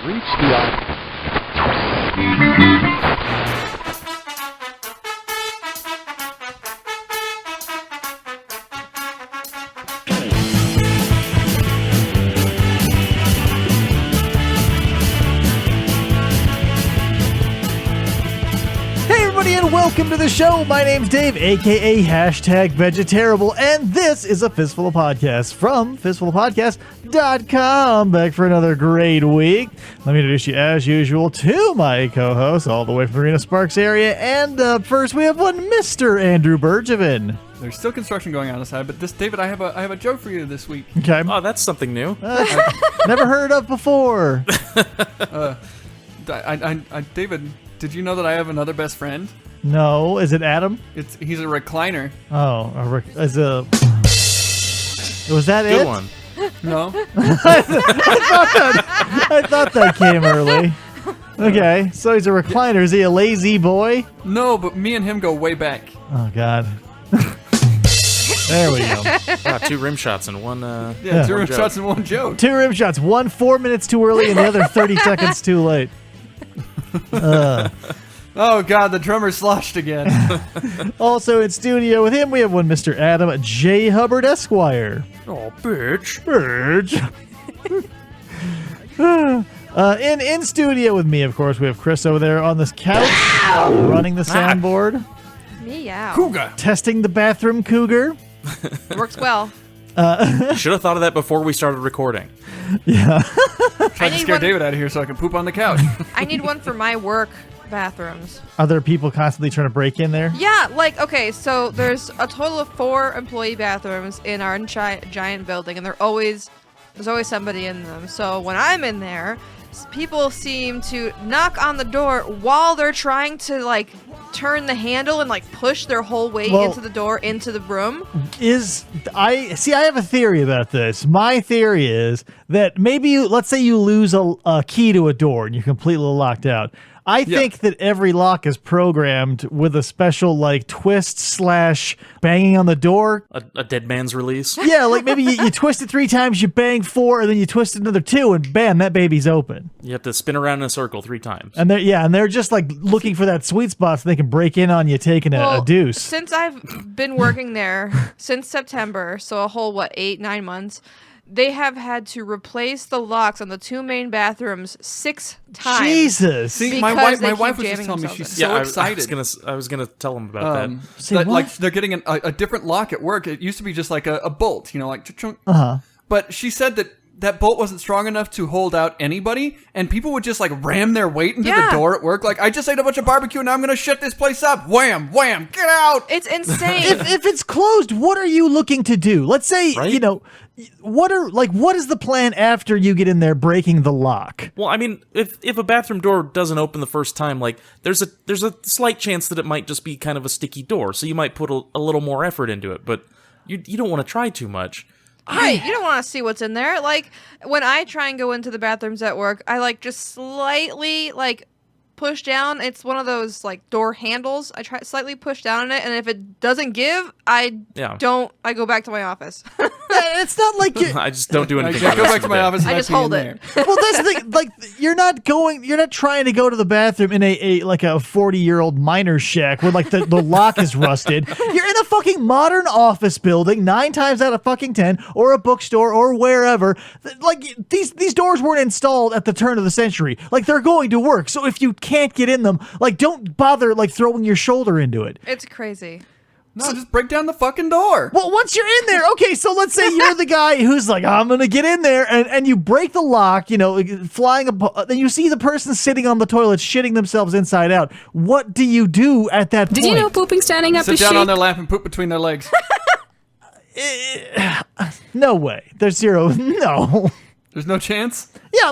reach the and welcome to the show. My name's Dave, aka #Vegetariable, and this is a Fistful of Podcasts from fistfulofpodcast.com. Back for another great week. Let me introduce you, as usual, to my co-host, all the way from the Marina Sparks area. And first, we have one Mr. Andrew Bergevin. There's still construction going on outside, but David, I have a joke for you this week. Okay. Oh, that's something new. Never heard of before. David, did you know that I have another best friend? No, is it Adam? He's a recliner. Oh, was that Good it? one. No. I thought that came early. Okay, so he's a recliner. Is he a lazy boy? No, but me and him go way back. Oh, God. There we go. Wow, 2 rim shots and one. Yeah, 2 rim shots and one joke. 2 rim shots. One 4 minutes too early and the other 30 seconds too late. Oh, God, the drummer sloshed again. Also in studio with him, we have one Mr. Adam J. Hubbard Esquire. Oh, bitch. In studio with me, of course, we have Chris over there on this couch, running the soundboard. Meow. Cougar. Testing the bathroom cougar. It works well. Should have thought of that before we started recording. Yeah. Tried to scare David out of here so I can poop on the couch. I need one for my work bathrooms. Are there people constantly trying to break in there? Yeah, okay, so there's a total of 4 employee bathrooms in our giant building, and there's always somebody in them. So when I'm in there, people seem to knock on the door while they're trying to, turn the handle and, push their whole weight into the door, into the room. I have a theory about this. My theory is that maybe let's say you lose a key to a door and you're completely locked out. I think that every lock is programmed with a special twist / banging on the door. A dead man's release. Yeah, maybe you twist it 3 times, you bang 4, and then you twist it another 2, and bam, that baby's open. You have to spin around in a circle 3 times. And they're just looking for that sweet spot so they can break in on you taking a deuce. Since I've been working there since September, so a whole 8-9 months. They have had to replace the locks on the 2 main bathrooms 6 times. Jesus! See, my wife was just telling me she's so excited. I was gonna tell him about that. They're getting a different lock at work. It used to be just like a bolt, chunk. Uh-huh. But she said that bolt wasn't strong enough to hold out anybody, and people would just ram their weight into the door at work. I just ate a bunch of barbecue and now I'm gonna shut this place up. Wham, wham, get out! It's insane. If it's closed, what are you looking to do? Let's say, right? what is the plan after you get in there breaking the lock? Well, I mean, if a bathroom door doesn't open the first time, there's a slight chance that it might just be kind of a sticky door, so you might put a little more effort into it, but you don't want to try too much. Right, you don't want to see what's in there. When I try and go into the bathrooms at work, I just slightly push down. It's one of those door handles. I try slightly push down on it, and if it doesn't give, I go back to my office. It's not like you. I just don't do anything. I go back to my office. I just hold it. Well, that's the thing. You're not trying to go to the bathroom in a 40-year-old miner's shack where the lock is rusted. You're in a fucking modern office building 9 times out of fucking 10, or a bookstore, or wherever. These doors weren't installed at the turn of the century. They're going to work. So if you can't get in them, don't bother throwing your shoulder into it. It's crazy. No, just break down the fucking door. Well, once you're in there, okay, so let's say you're the guy who's I'm going to get in there, and you break the lock, flying then you see the person sitting on the toilet shitting themselves inside out. What do you do at that point? Did you know pooping standing up Sit is down chic? on their lap and poop between their legs. No way. There's zero. No. There's no chance? Yeah,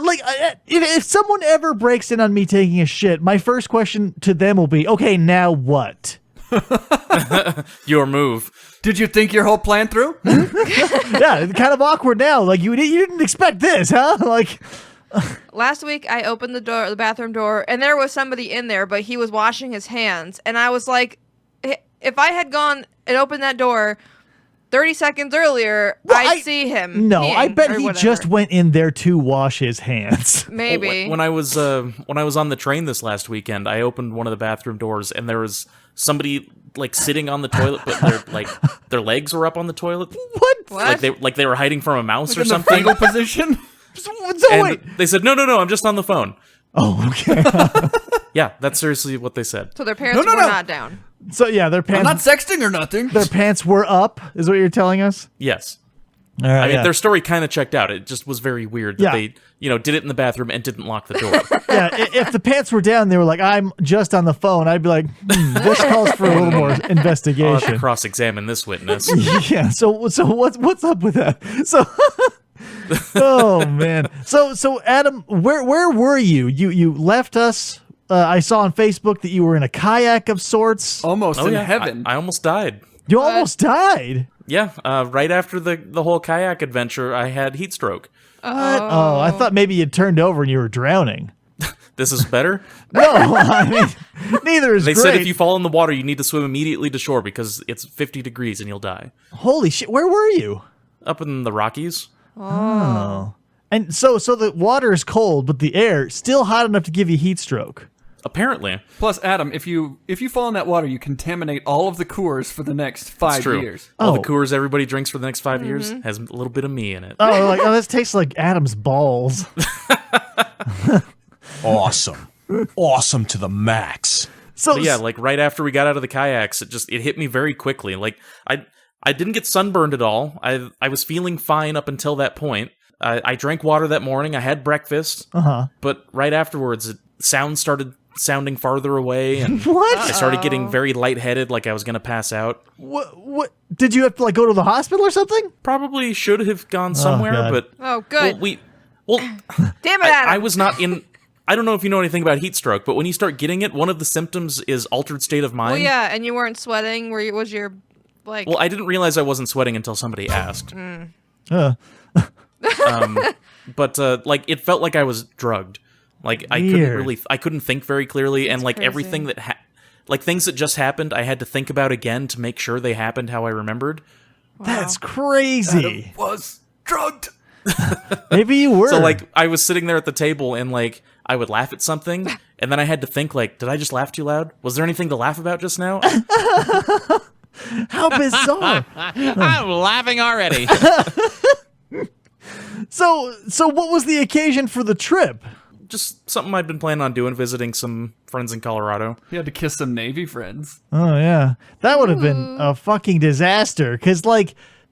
if someone ever breaks in on me taking a shit, my first question to them will be, okay, now what? Your move. Did you think your whole plan through? Yeah, it's kind of awkward now. You didn't expect this, huh? Last week, I opened the bathroom door, and there was somebody in there, but he was washing his hands. And I was like, if I had gone and opened that door, 30 seconds earlier, I see him. No, I peeing bet or he whatever. just went in there to wash his hands. Maybe. When I was on the train this last weekend, I opened one of the bathroom doors and there was somebody like sitting on the toilet, but their legs were up on the toilet. What? Like they were hiding from a mouse or In the something. fetal position. So And wait. they said, no, I'm just on the phone. Oh, okay. Yeah, that's seriously what they said. So their parents No. were not down. So yeah, their I'm not pants. sexting or nothing. Their pants were up, is what you're telling us. Yes. All right. I mean, yeah. their story kind of checked out. It just was very weird that Yeah. they, did it in the bathroom and didn't lock the door. Yeah, if the pants were down, they were like, "I'm just on the phone." I'd be like, "This calls for a little more I'll have to investigation." cross-examine this witness. Yeah. So what's up with that? So, oh man. So Adam, where were you? You left us. I saw on Facebook that you were in a kayak of sorts. Almost in heaven. I almost died. You almost died. Yeah, right after the whole kayak adventure, I had heat stroke. Oh, I thought maybe you turned over and you were drowning. This is better. No, I mean, neither is They great. said if you fall in the water, you need to swim immediately to shore because it's 50 degrees and you'll die. Holy shit! Where were you? Up in the Rockies. Oh. And so the water is cold, but the air still hot enough to give you heat stroke. Apparently. Plus, Adam, if you fall in that water, you contaminate all of the Coors for the next 5 True. years. All the Oh. Coors everybody drinks for the next 5 years has a little bit of me in it. Oh, this tastes like Adam's balls. Awesome. Awesome to the max. So But yeah, like right after we got out of the kayaks, it hit me very quickly. Like I didn't get sunburned at all. I was feeling fine up until that point. I drank water that morning. I had breakfast. But right afterwards, sounds started sounding farther away, and what? I started getting very lightheaded, like I was gonna pass out. What? Did you have to go to the hospital or something? Probably should have gone somewhere, God. but Oh, good. well, Damn it, Adam. I was not in. I don't know if you know anything about heat stroke, but when you start getting it, one of the symptoms is altered state of mind. Well, yeah, and you weren't sweating. Was your like? Well, I didn't realize I wasn't sweating until somebody asked. Uh, But it felt like I was drugged. Like Weird. I couldn't think very clearly, and crazy. everything that things that just happened, I had to think about again to make sure they happened how I remembered. That's crazy. Was drugged. Maybe you were. So I was sitting there at the table and I would laugh at something, and then I had to think did I just laugh too loud? Was there anything to laugh about just now? how bizarre. I'm laughing already. So what was the occasion for the trip? Just something I'd been planning on doing, visiting some friends in Colorado. You had to kiss some Navy friends. Oh yeah, that would have been a fucking disaster. Cause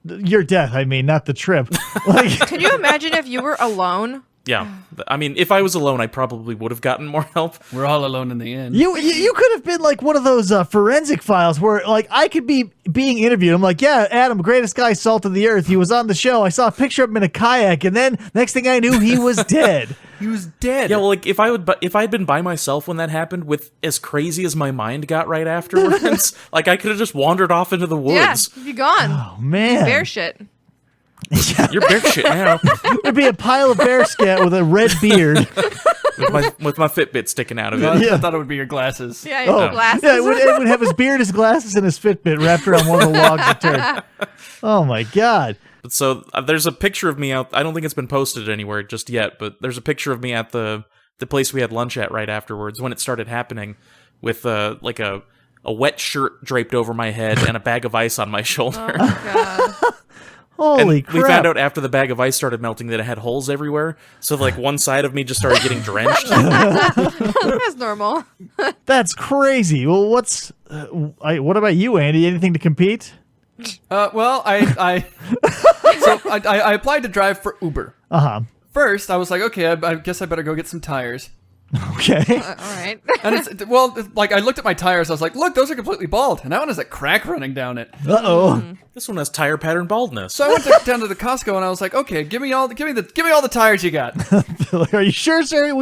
your death. I mean, not the trip. Can you imagine if you were alone? Yeah, I mean, if I was alone, I probably would have gotten more help. We're all alone in the end. You could have been one of those forensic files where I could be being interviewed. I'm like, yeah, Adam, greatest guy, salt of the earth. He was on the show. I saw a picture of him in a kayak, and then next thing I knew, he was dead. He was dead. Yeah, well, if I'd been by myself when that happened, with as crazy as my mind got right afterwards, I could have just wandered off into the Yeah, woods. you'd be gone. Oh man, Bear shit. You're bear shit now, It'd be a pile of bear scat with a red beard. with my Fitbit sticking out of I it. thought it would be your glasses. Yeah, your glasses. Yeah, it would have his beard, his glasses, and his Fitbit wrapped around one of the logs of turf. Oh my god. But so there's a picture of me out. I don't think it's been posted anywhere just yet, but there's a picture of me at the place we had lunch at right afterwards when it started happening, with a wet shirt draped over my head and a bag of ice on my shoulder. God. Holy And crap. we found out after the bag of ice started melting that it had holes everywhere. So one side of me just started getting drenched. That's normal. That's crazy. Well, what about you, Andy? Anything to compete? Well, I applied to drive for Uber. Uh-huh. First, I was like, okay, I guess I better go get some tires. Okay. All right. And I looked at my tires. I was like, look, those are completely bald, and that one has a crack running down it. Uh-oh. This one has tire pattern baldness. So I went down to the Costco, and I was like, okay, give me all the tires you got. Are you sure, sir?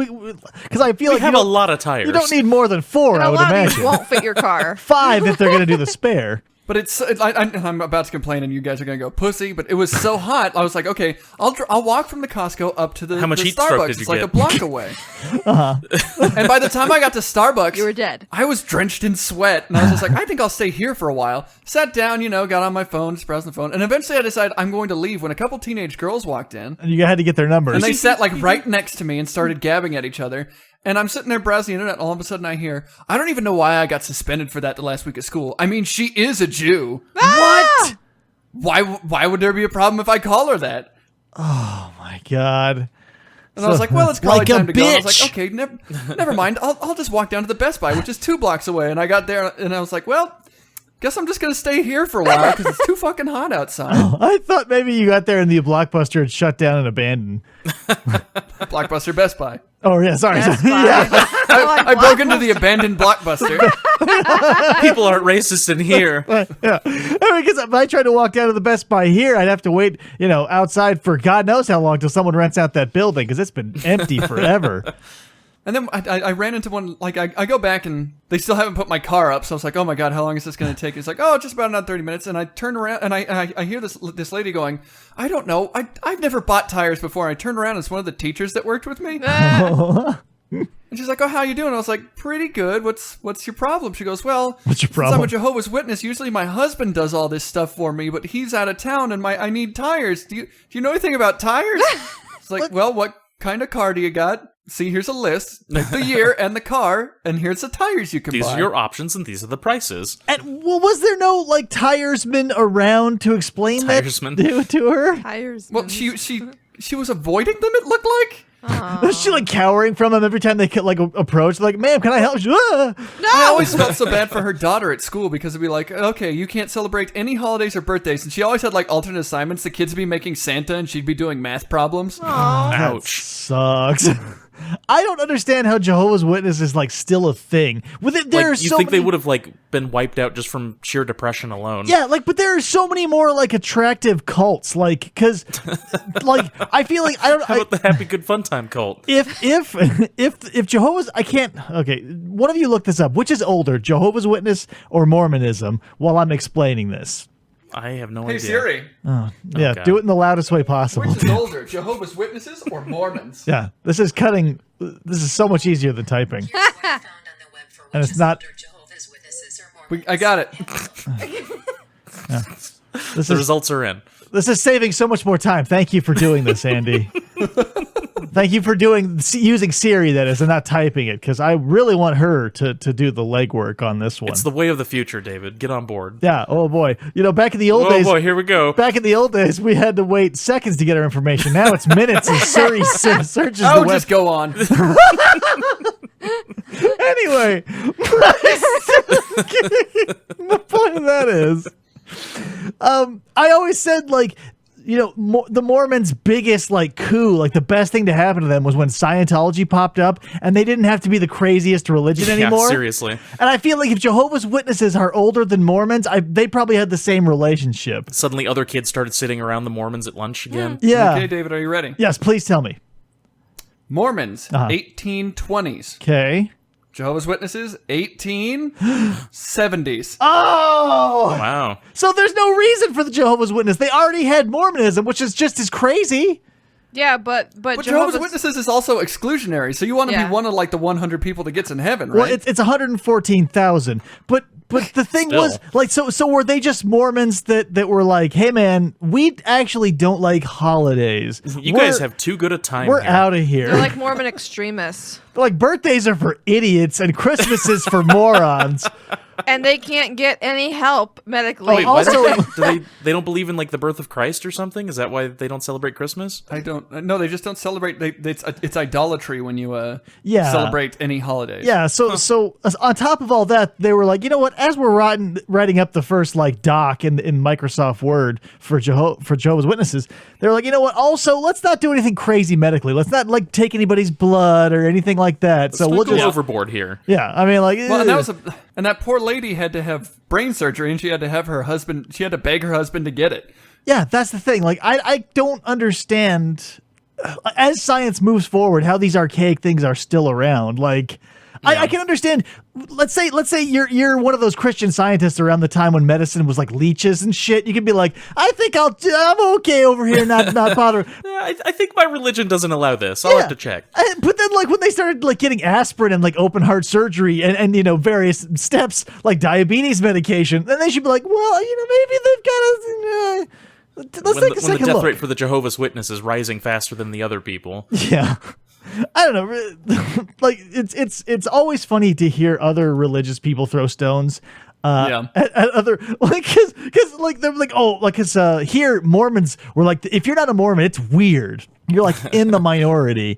Because I feel We like have a lot of tires. you don't need more than 4, And I a would lot of imagine. these won't fit your car. 5 if they're going to do the spare. But I'm about to complain, and you guys are gonna go pussy. But it was so hot, I was like, okay, I'll walk from the Costco up to the, How much the heat stroke Starbucks. did you It's like get? a block away. And by the time I got to Starbucks, You were dead. I was drenched in sweat, and I was just like, I think I'll stay here for a while. Sat down, got on my phone, just browsing the phone, and eventually I decided I'm going to leave. When a couple teenage girls walked in, And you had to get their numbers. and they sat like right next to me and started gabbing at each other. And I'm sitting there browsing the internet. All of a sudden, I hear, I don't even know why I got suspended for that the last week of school. I mean, she is a Jew. What? Why would there be a problem if I call her that? Oh my god. And I was like, well, it's probably Like a time to go. And I was bitch. like, okay, never mind. I'll just walk down to the Best Buy, which is 2 blocks away. And I got there, and I was like, well, guess I'm just gonna stay here for a while because it's too fucking hot outside. I thought maybe you got there and the Blockbuster had shut down and abandoned. Blockbuster, Best Buy. Oh yeah, sorry. Best Buy. Yeah. I broke into the abandoned Blockbuster. People aren't racist in here. Yeah. I mean, because if I tried to walk down to the Best Buy here, I'd have to wait, outside for God knows how long till someone rents out that building because it's been empty forever. And then I ran into one, like, I go back and they still haven't put my car up. So I was like, oh my God, how long is this going to take? It's like, oh, just about another 30 minutes. And I turn around and I hear this lady going, I don't know. I've never bought tires before. And I turned around and it's one of the teachers that worked with me. And she's like, oh, how you doing? I was like, pretty good. What's your problem? She goes, well, What's your since I'm problem? a Jehovah's Witness, usually my husband does all this stuff for me, but he's out of town and I need tires. Do you know anything about tires? It's like, well, what kind of car do you got? See, here's a list. Pick the year and the car, and here's the tires you can These buy. are your options, and these are the prices. And was there no tiresman around to explain Tiresman? that to her? Tires. Well, she was avoiding them, it looked like. Was she cowering from him every time they could approach? Like, ma'am, can I help you? Ah! I always felt so bad for her daughter at school because it'd be like, okay, you can't celebrate any holidays or birthdays. And she always had alternate assignments. The kids would be making Santa and she'd be doing math problems. Ouch. Sucks. I don't understand how Jehovah's Witness is still a thing. With it, there are You so think many, they would have been wiped out just from sheer depression alone? yeah, but there are so many more attractive cults, because I feel like I don't. How about the Happy Good Fun Time cult? If Jehovah's, I can't. Okay, one of you look this up. Which is older, Jehovah's Witness or Mormonism? While I'm explaining this, I have no Hey, idea. Siri, yeah, God. do it in the loudest way possible. which is older, Jehovah's Witnesses or Mormons? Yeah, this is cutting. This is so much easier than typing. And it's not. I got it. This The is results are in. This is saving so much more time. Thank you for doing this, Andy. Thank you for using Siri, that is, and not typing it, because I really want her to do the legwork on this one. It's the way of the future, David. Get on board. Yeah. Oh boy. Back in the old Oh days. boy, here we go. Back in the old days, we had to wait seconds to get our information. Now it's minutes, and Siri searches Oh, the web. just go on. Anyway, the point of that is, I always said the Mormons' biggest coup, the best thing to happen to them was when Scientology popped up, and they didn't have to be the craziest religion anymore. Yeah, seriously. And I feel like if Jehovah's Witnesses are older than Mormons, they probably had the same relationship. Suddenly, other kids started sitting around the Mormons at lunch again. Yeah. Okay, David, are you ready? Yes, please tell me. Mormons, 1820s. Okay. Jehovah's Witnesses, 1870s. Oh! Wow. So there's no reason for the Jehovah's Witness. They already had Mormonism, which is just as crazy. Yeah, but But Jehovah's Witnesses is also exclusionary, so you want to Yeah. be one of the 100 people that gets in heaven, Well, right? it's 114,000. But the thing Still. was, so were they just Mormons that were like, hey man, we actually don't like holidays. You guys have too good a time We're here. out of here. they're like Mormon extremists, Birthdays are for idiots and Christmas is for morons. and they can't get any help medically. Wait, Also- they don't believe in the birth of Christ or something? Is that why they don't celebrate Christmas? I don't. No, they just don't celebrate. It's idolatry when you Yeah. celebrate any holidays. Yeah, so on top of all that, they were like, you know what? As we're writing up the first doc in Microsoft Word for Jehovah's Witnesses, they were like, you know what? Also, let's not do anything crazy medically. Let's not take anybody's blood or anything like that. So we'll Let's go just overboard here. yeah. I mean, Well, and that poor lady had to have brain surgery, and she had to have her husband. She had to beg her husband to get it. yeah. That's the thing. I don't understand as science moves forward, how these archaic things are still around. Like, I can understand. Let's say you're one of those Christian scientists around the time when medicine was like leeches and shit. You can be like, I think I'm okay over here, not bothering. I think my religion doesn't allow this. I'll have to check. But then, like, when they started like getting aspirin and like open heart surgery and various steps like diabetes medication, then they should be like, well, maybe they've got to. Let's take a second when the death look. rate for the Jehovah's Witness is rising faster than the other people. Yeah. I don't know. Like, it's always funny to hear other religious people throw stones at other, like, because like they're like, oh, like, because here Mormons were like, if you're not a Mormon, it's weird. You're like in the minority.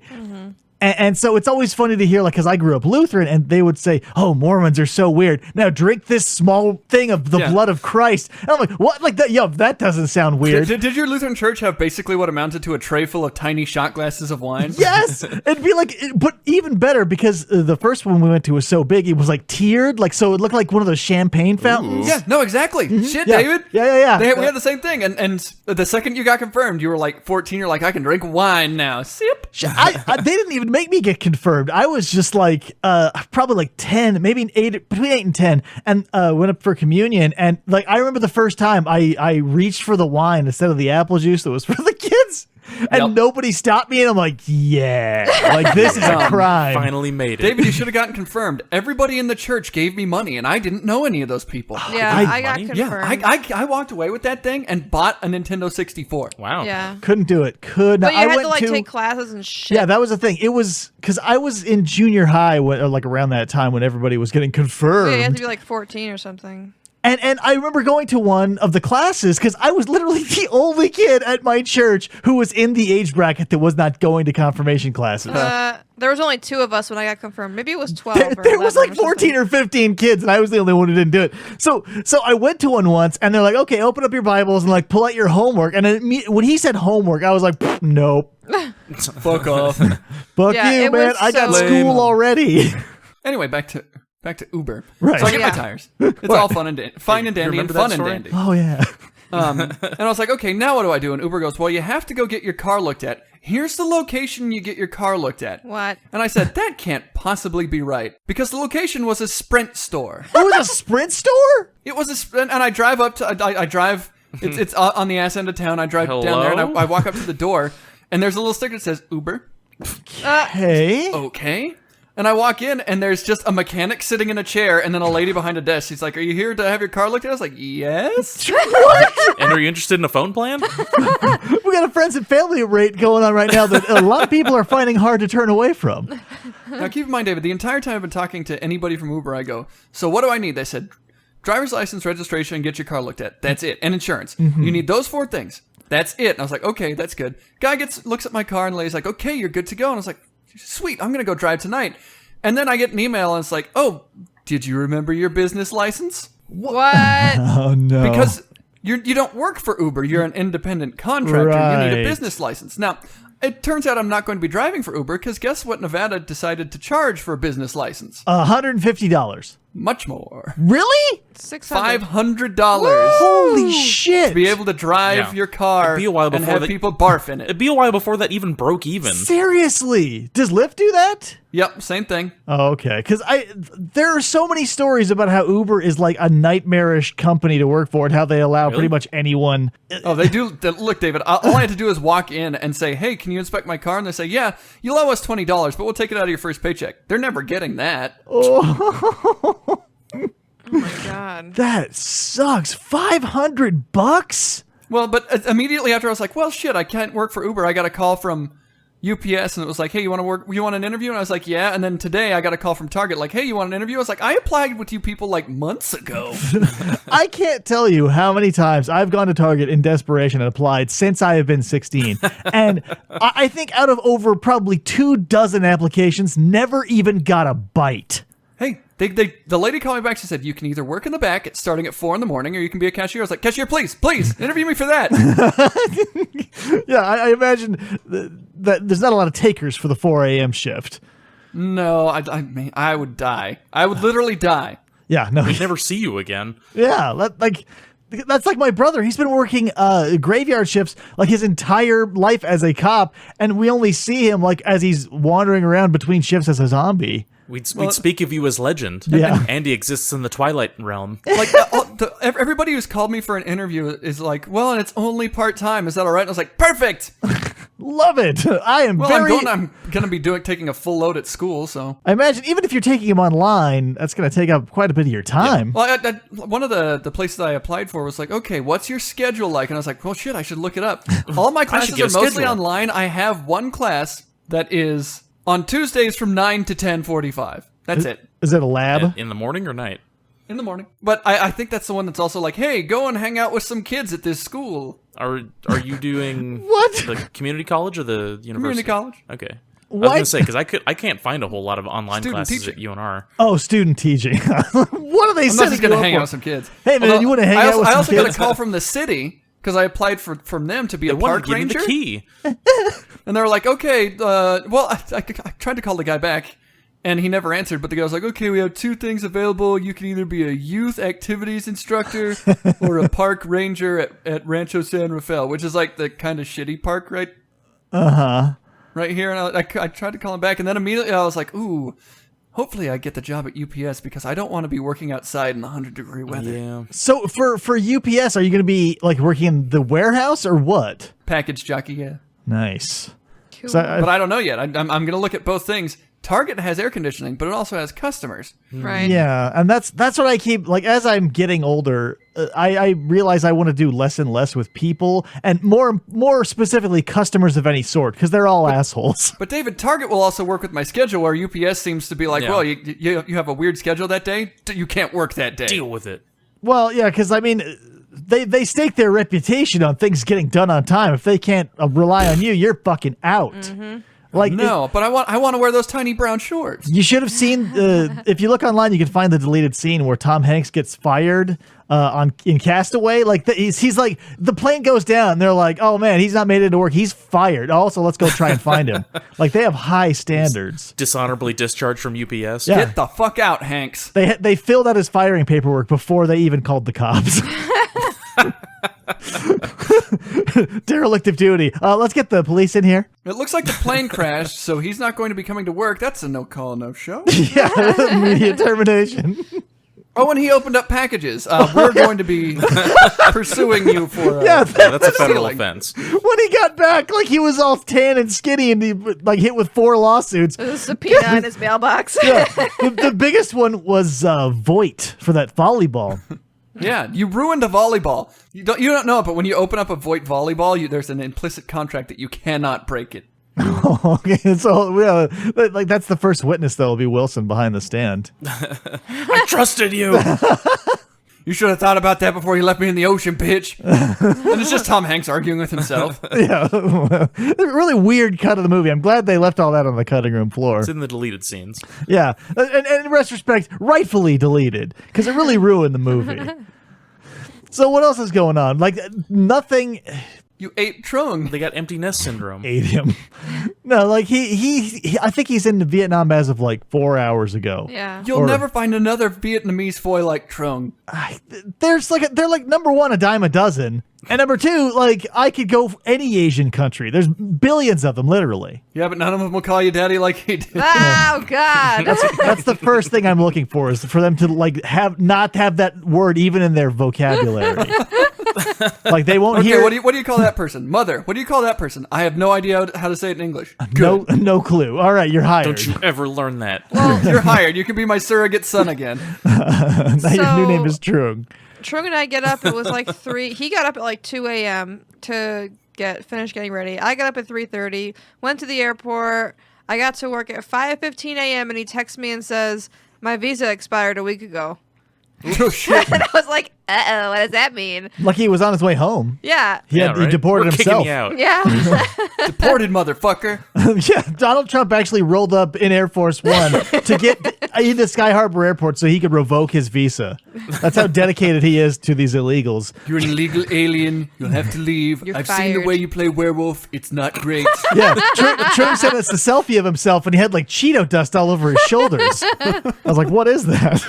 And so it's always funny to hear, like, because I grew up Lutheran, and they would say, oh, Mormons are so weird. Now drink this small thing of the blood of Christ. And I'm like, what? Like, that? Yo, that doesn't sound weird. Did your Lutheran church have basically what amounted to a tray full of tiny shot glasses of wine? Yes! It'd be like, but even better, because the first one we went to was so big, it was like tiered, like, so it looked like one of those champagne fountains. Yeah, no, exactly. Shit, Yeah. David. Yeah. We had the same thing, and the second you got confirmed, you were like 14. You're like, I can drink wine now. Sip. They didn't even make me get confirmed. I was just like, probably like 10, maybe between 8 and 10, and went up for communion. And like, I remember the first time I reached for the wine instead of the apple juice that was for the kids. And nobody stopped me, and I'm like, yeah, like, this is a crime. Finally made it. David, you should have gotten confirmed. Everybody in the church gave me money, and I didn't know any of those people. Yeah, I got money? confirmed. I walked away with that thing and bought a Nintendo 64. Wow. Yeah. Couldn't do it. Could not. But you I had went to like take classes and shit. Yeah, that was the thing. It was because I was in junior high, or like around that time when everybody was getting confirmed. Yeah, you had to be like 14 or something. And I remember going to one of the classes because I was literally the only kid at my church who was in the age bracket that was not going to confirmation classes. There was only 2 of us when I got confirmed. Maybe it was 12. There was like 14 or 15 kids, and I was the only one who didn't do it. So I went to one once, and they're like, okay, open up your Bibles and like pull out your homework. And then when he said homework, I was like, nope. Fuck off. Fuck Yeah, you, it man. was I got so school already. Anyway, back to Uber. Right. So I get my Yeah. tires. It's all fun and fine and dandy and remember fun that and story? dandy. Oh, yeah. And I was like, okay, now what do I do? And Uber goes, well, you have to go get your car looked at. Here's the location you get your car looked at. What? And I said, that can't possibly be right. Because the location was a Sprint store. It was a Sprint store? It was and I drive up to, I drive, it's on the ass end of town. I drive down there and Hello? I walk up to the door and there's a little sticker that says Uber. Hey. Okay. And I walk in, and there's just a mechanic sitting in a chair, and then a lady behind a desk. She's like, are you here to have your car looked at? I was like, yes. And are you interested in a phone plan? We got a friends and family rate going on right now that a lot of people are finding hard to turn away from. Now, keep in mind, David, the entire time I've been talking to anybody from Uber, I go, so what do I need? They said, driver's license, registration, and get your car looked at. That's it. And insurance. You need those 4 things. That's it. And I was like, okay, that's good. Guy looks at my car, and the lady's like, okay, you're good to go. And I was like, sweet, I'm going to go drive tonight. And then I get an email, and it's like, oh, did you remember your business license? What? Oh, no. Because you don't work for Uber. You're an independent contractor. You need a Right. business license. Now, it turns out I'm not going to be driving for Uber because guess what Nevada decided to charge for a business license? $150. Much more. Really? 600. $500 Holy shit. to be able to drive Yeah. your car It'd be a while and before have that- people barf in it. It'd be a while before that even broke even. Seriously? Does Lyft do that? Yep, same thing. Oh, okay. Because there are so many stories about how Uber is like a nightmarish company to work for and how they allow pretty much anyone. Oh, they do. Look, David, all I had to do is walk in and say, hey, can you inspect my car? And they say, yeah, you owe us $20, but we'll take it out of your first paycheck. They're never getting that. Oh my god. That sucks. $500? Well, but immediately after I was like, well, shit, I can't work for Uber. I got a call from UPS and it was like, hey, you want an interview? And I was like, yeah. And then today I got a call from Target like, hey, you want an interview? I was like, I applied with you people like months ago. I can't tell you how many times I've gone to Target in desperation and applied since I have been 16. And I think out of over probably 24 applications, never even got a bite. Hey, the lady called me back. She said, you can either work in the back starting at 4 a.m, or you can be a cashier. I was like, cashier, please, interview me for that. Yeah, I imagine that there's not a lot of takers for the 4 a.m. shift. No, I would die. I would literally die. Yeah, no. We'd never see you again. Yeah, That's like my brother. He's been working graveyard shifts like his entire life as a cop, and we only see him like as he's wandering around between shifts as a zombie. We'd speak of you as legend. Yeah. Andy exists in the Twilight realm. Like everybody who's called me for an interview is like, well, and it's only part-time. Is that all right? And I was like, perfect. Love it. I am I'm gonna be taking a full load at school, so I imagine even if you're taking him online, that's going to take up quite a bit of your time. well, one of the places I applied for was like, okay, what's your schedule like? And I was like, well, shit, I should look it up. All my classes get are a mostly schedule. online. I have one class that is on Tuesdays from 9 to 10:45. That's it. Is it a lab? In the morning or night? In the morning. But I think that's the one that's also like, hey, go and hang out with some kids at this school. Are you doing What? the community college or the university? Community college. Okay. I What? was gonna say because I can't find a whole lot of online Student classes teaching. at UNR. Oh, student teaching. What are they I'm not setting just gonna you up hang for? out with some kids. Hey, man, you wanna hang out with I some also got kids? a call from the city because I applied from them to be a They wanted park to give me ranger. the key. And they were like, okay, well, I tried to call the guy back, and he never answered. But the guy was like, okay, we have two things available. You can either be a youth activities instructor or a park ranger at Rancho San Rafael, which is like the kind of shitty park right here. And I tried to call him back, and then immediately I was like, ooh, hopefully I get the job at UPS because I don't want to be working outside in the 100-degree weather. Yeah. So for UPS, are you going to be like working in the warehouse or what? Package jockey, yeah. Nice. Cool. So But I don't know yet. I'm going to look at both things. Target has air conditioning, but it also has customers. Right. yeah, and that's what I keep like as I'm getting older. I realize I want to do less and less with people, and more specifically customers of any sort, because they're all assholes. But David, Target will also work with my schedule, where UPS seems to be like, Yeah. well, you have a weird schedule that day, you can't work that day. Deal with it. Well, yeah, because I mean, they stake their reputation on things getting done on time. If they can't rely on you, you're fucking out. Mm-hmm. Like No, but I want to wear those tiny brown shorts. you should have seen. If you look online, you can find the deleted scene where Tom Hanks gets fired in Castaway. Like he's like the plane goes down. And they're like, oh man, he's not made it to work. He's fired. Also, let's go try and find him. Like they have high standards. Dishonorably discharged from UPS. Yeah. Get the fuck out, Hanks. They filled out his firing paperwork before they even called the cops. Derelict of duty. Let's get the police in here. It looks like the plane crashed, so he's not going to be coming to work. That's a no call, no show. Yeah, immediate termination. Oh, and he opened up packages. We're going to be pursuing you for. Yeah, Yeah, that's a federal Stealing. offense. when he got back, like he was all tan and skinny, and he like hit with 4 lawsuits. There's a subpoena in his mailbox. Yeah, the biggest one was Voight for that volleyball. Yeah, you ruined a volleyball. You don't know it, but when you open up a Voight volleyball, there's an implicit contract that you cannot break it. Okay, so yeah, like that's the first witness that will be Wilson behind the stand. I trusted you. You should have thought about that before you left me in the ocean, bitch. And it's just Tom Hanks arguing with himself. Yeah, really weird cut of the movie. I'm glad they left all that on the cutting room floor. It's in the deleted scenes. Yeah, and in retrospect, rightfully deleted because it really ruined the movie. So what else is going on? Like nothing. You ate Trung. They got empty nest syndrome. Ate him. No, like he I think he's in Vietnam as of like 4 hours ago. Yeah. You'll never find another Vietnamese foy like Trung. There's like they're like number one a dime a dozen, and number two like I could go any Asian country. There's billions of them, literally. Yeah, but none of them will call you daddy like he did. Oh God. That's the first thing I'm looking for is for them to like not have that word even in their vocabulary. Like they won't Okay, hear. what do you call that person? Mother. What do you call that person? I have no idea how to say it in English. No clue. All right, you're hired. Don't you ever learn that. You're hired. You can be my surrogate son again. Now your new So- name is Trung. Trung and I get up. It was like 3. He got up at like 2 a.m. to finish getting ready. I got up at 3:30. Went to the airport. I got to work at 5:15 a.m. and he texts me and says my visa expired a week ago. Oh, shit. And I was like, uh-oh, what does that mean? Lucky he was on his way home. Yeah. He Right? deported We're himself. Kicking you out. Yeah. Deported, motherfucker. Yeah, Donald Trump actually rolled up in Air Force One to get into Sky Harbor Airport so he could revoke his visa. That's how dedicated he is to these illegals. You're an illegal alien. You'll have to leave. You're I've seen the fired. way you play werewolf. It's not great. Yeah, Trump sent us a selfie of himself and he had like Cheeto dust all over his shoulders. I was like, what is that?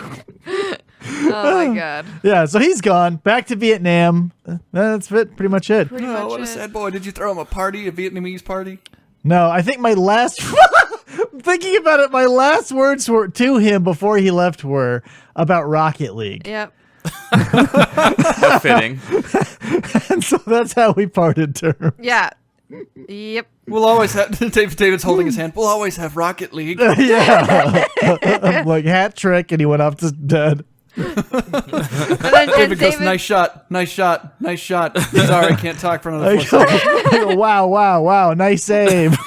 Oh my god. Yeah, so he's gone. Back to Vietnam. That's it. Pretty much it. Pretty Oh, much what a it. sad boy. Did you throw him a party, a Vietnamese party? No, I think my last... Thinking about it, my last words to him before he left were about Rocket League. Yep. How fitting. And so that's how we parted terms. Yeah. Yep. We'll always have... David's holding his hand. We'll always have Rocket League. Yeah. I'm like, hat trick, and he went off to dead. And then David goes, David, nice shot, night shot. Sorry, can't talk for another 4 seconds. I go, wow, nice save.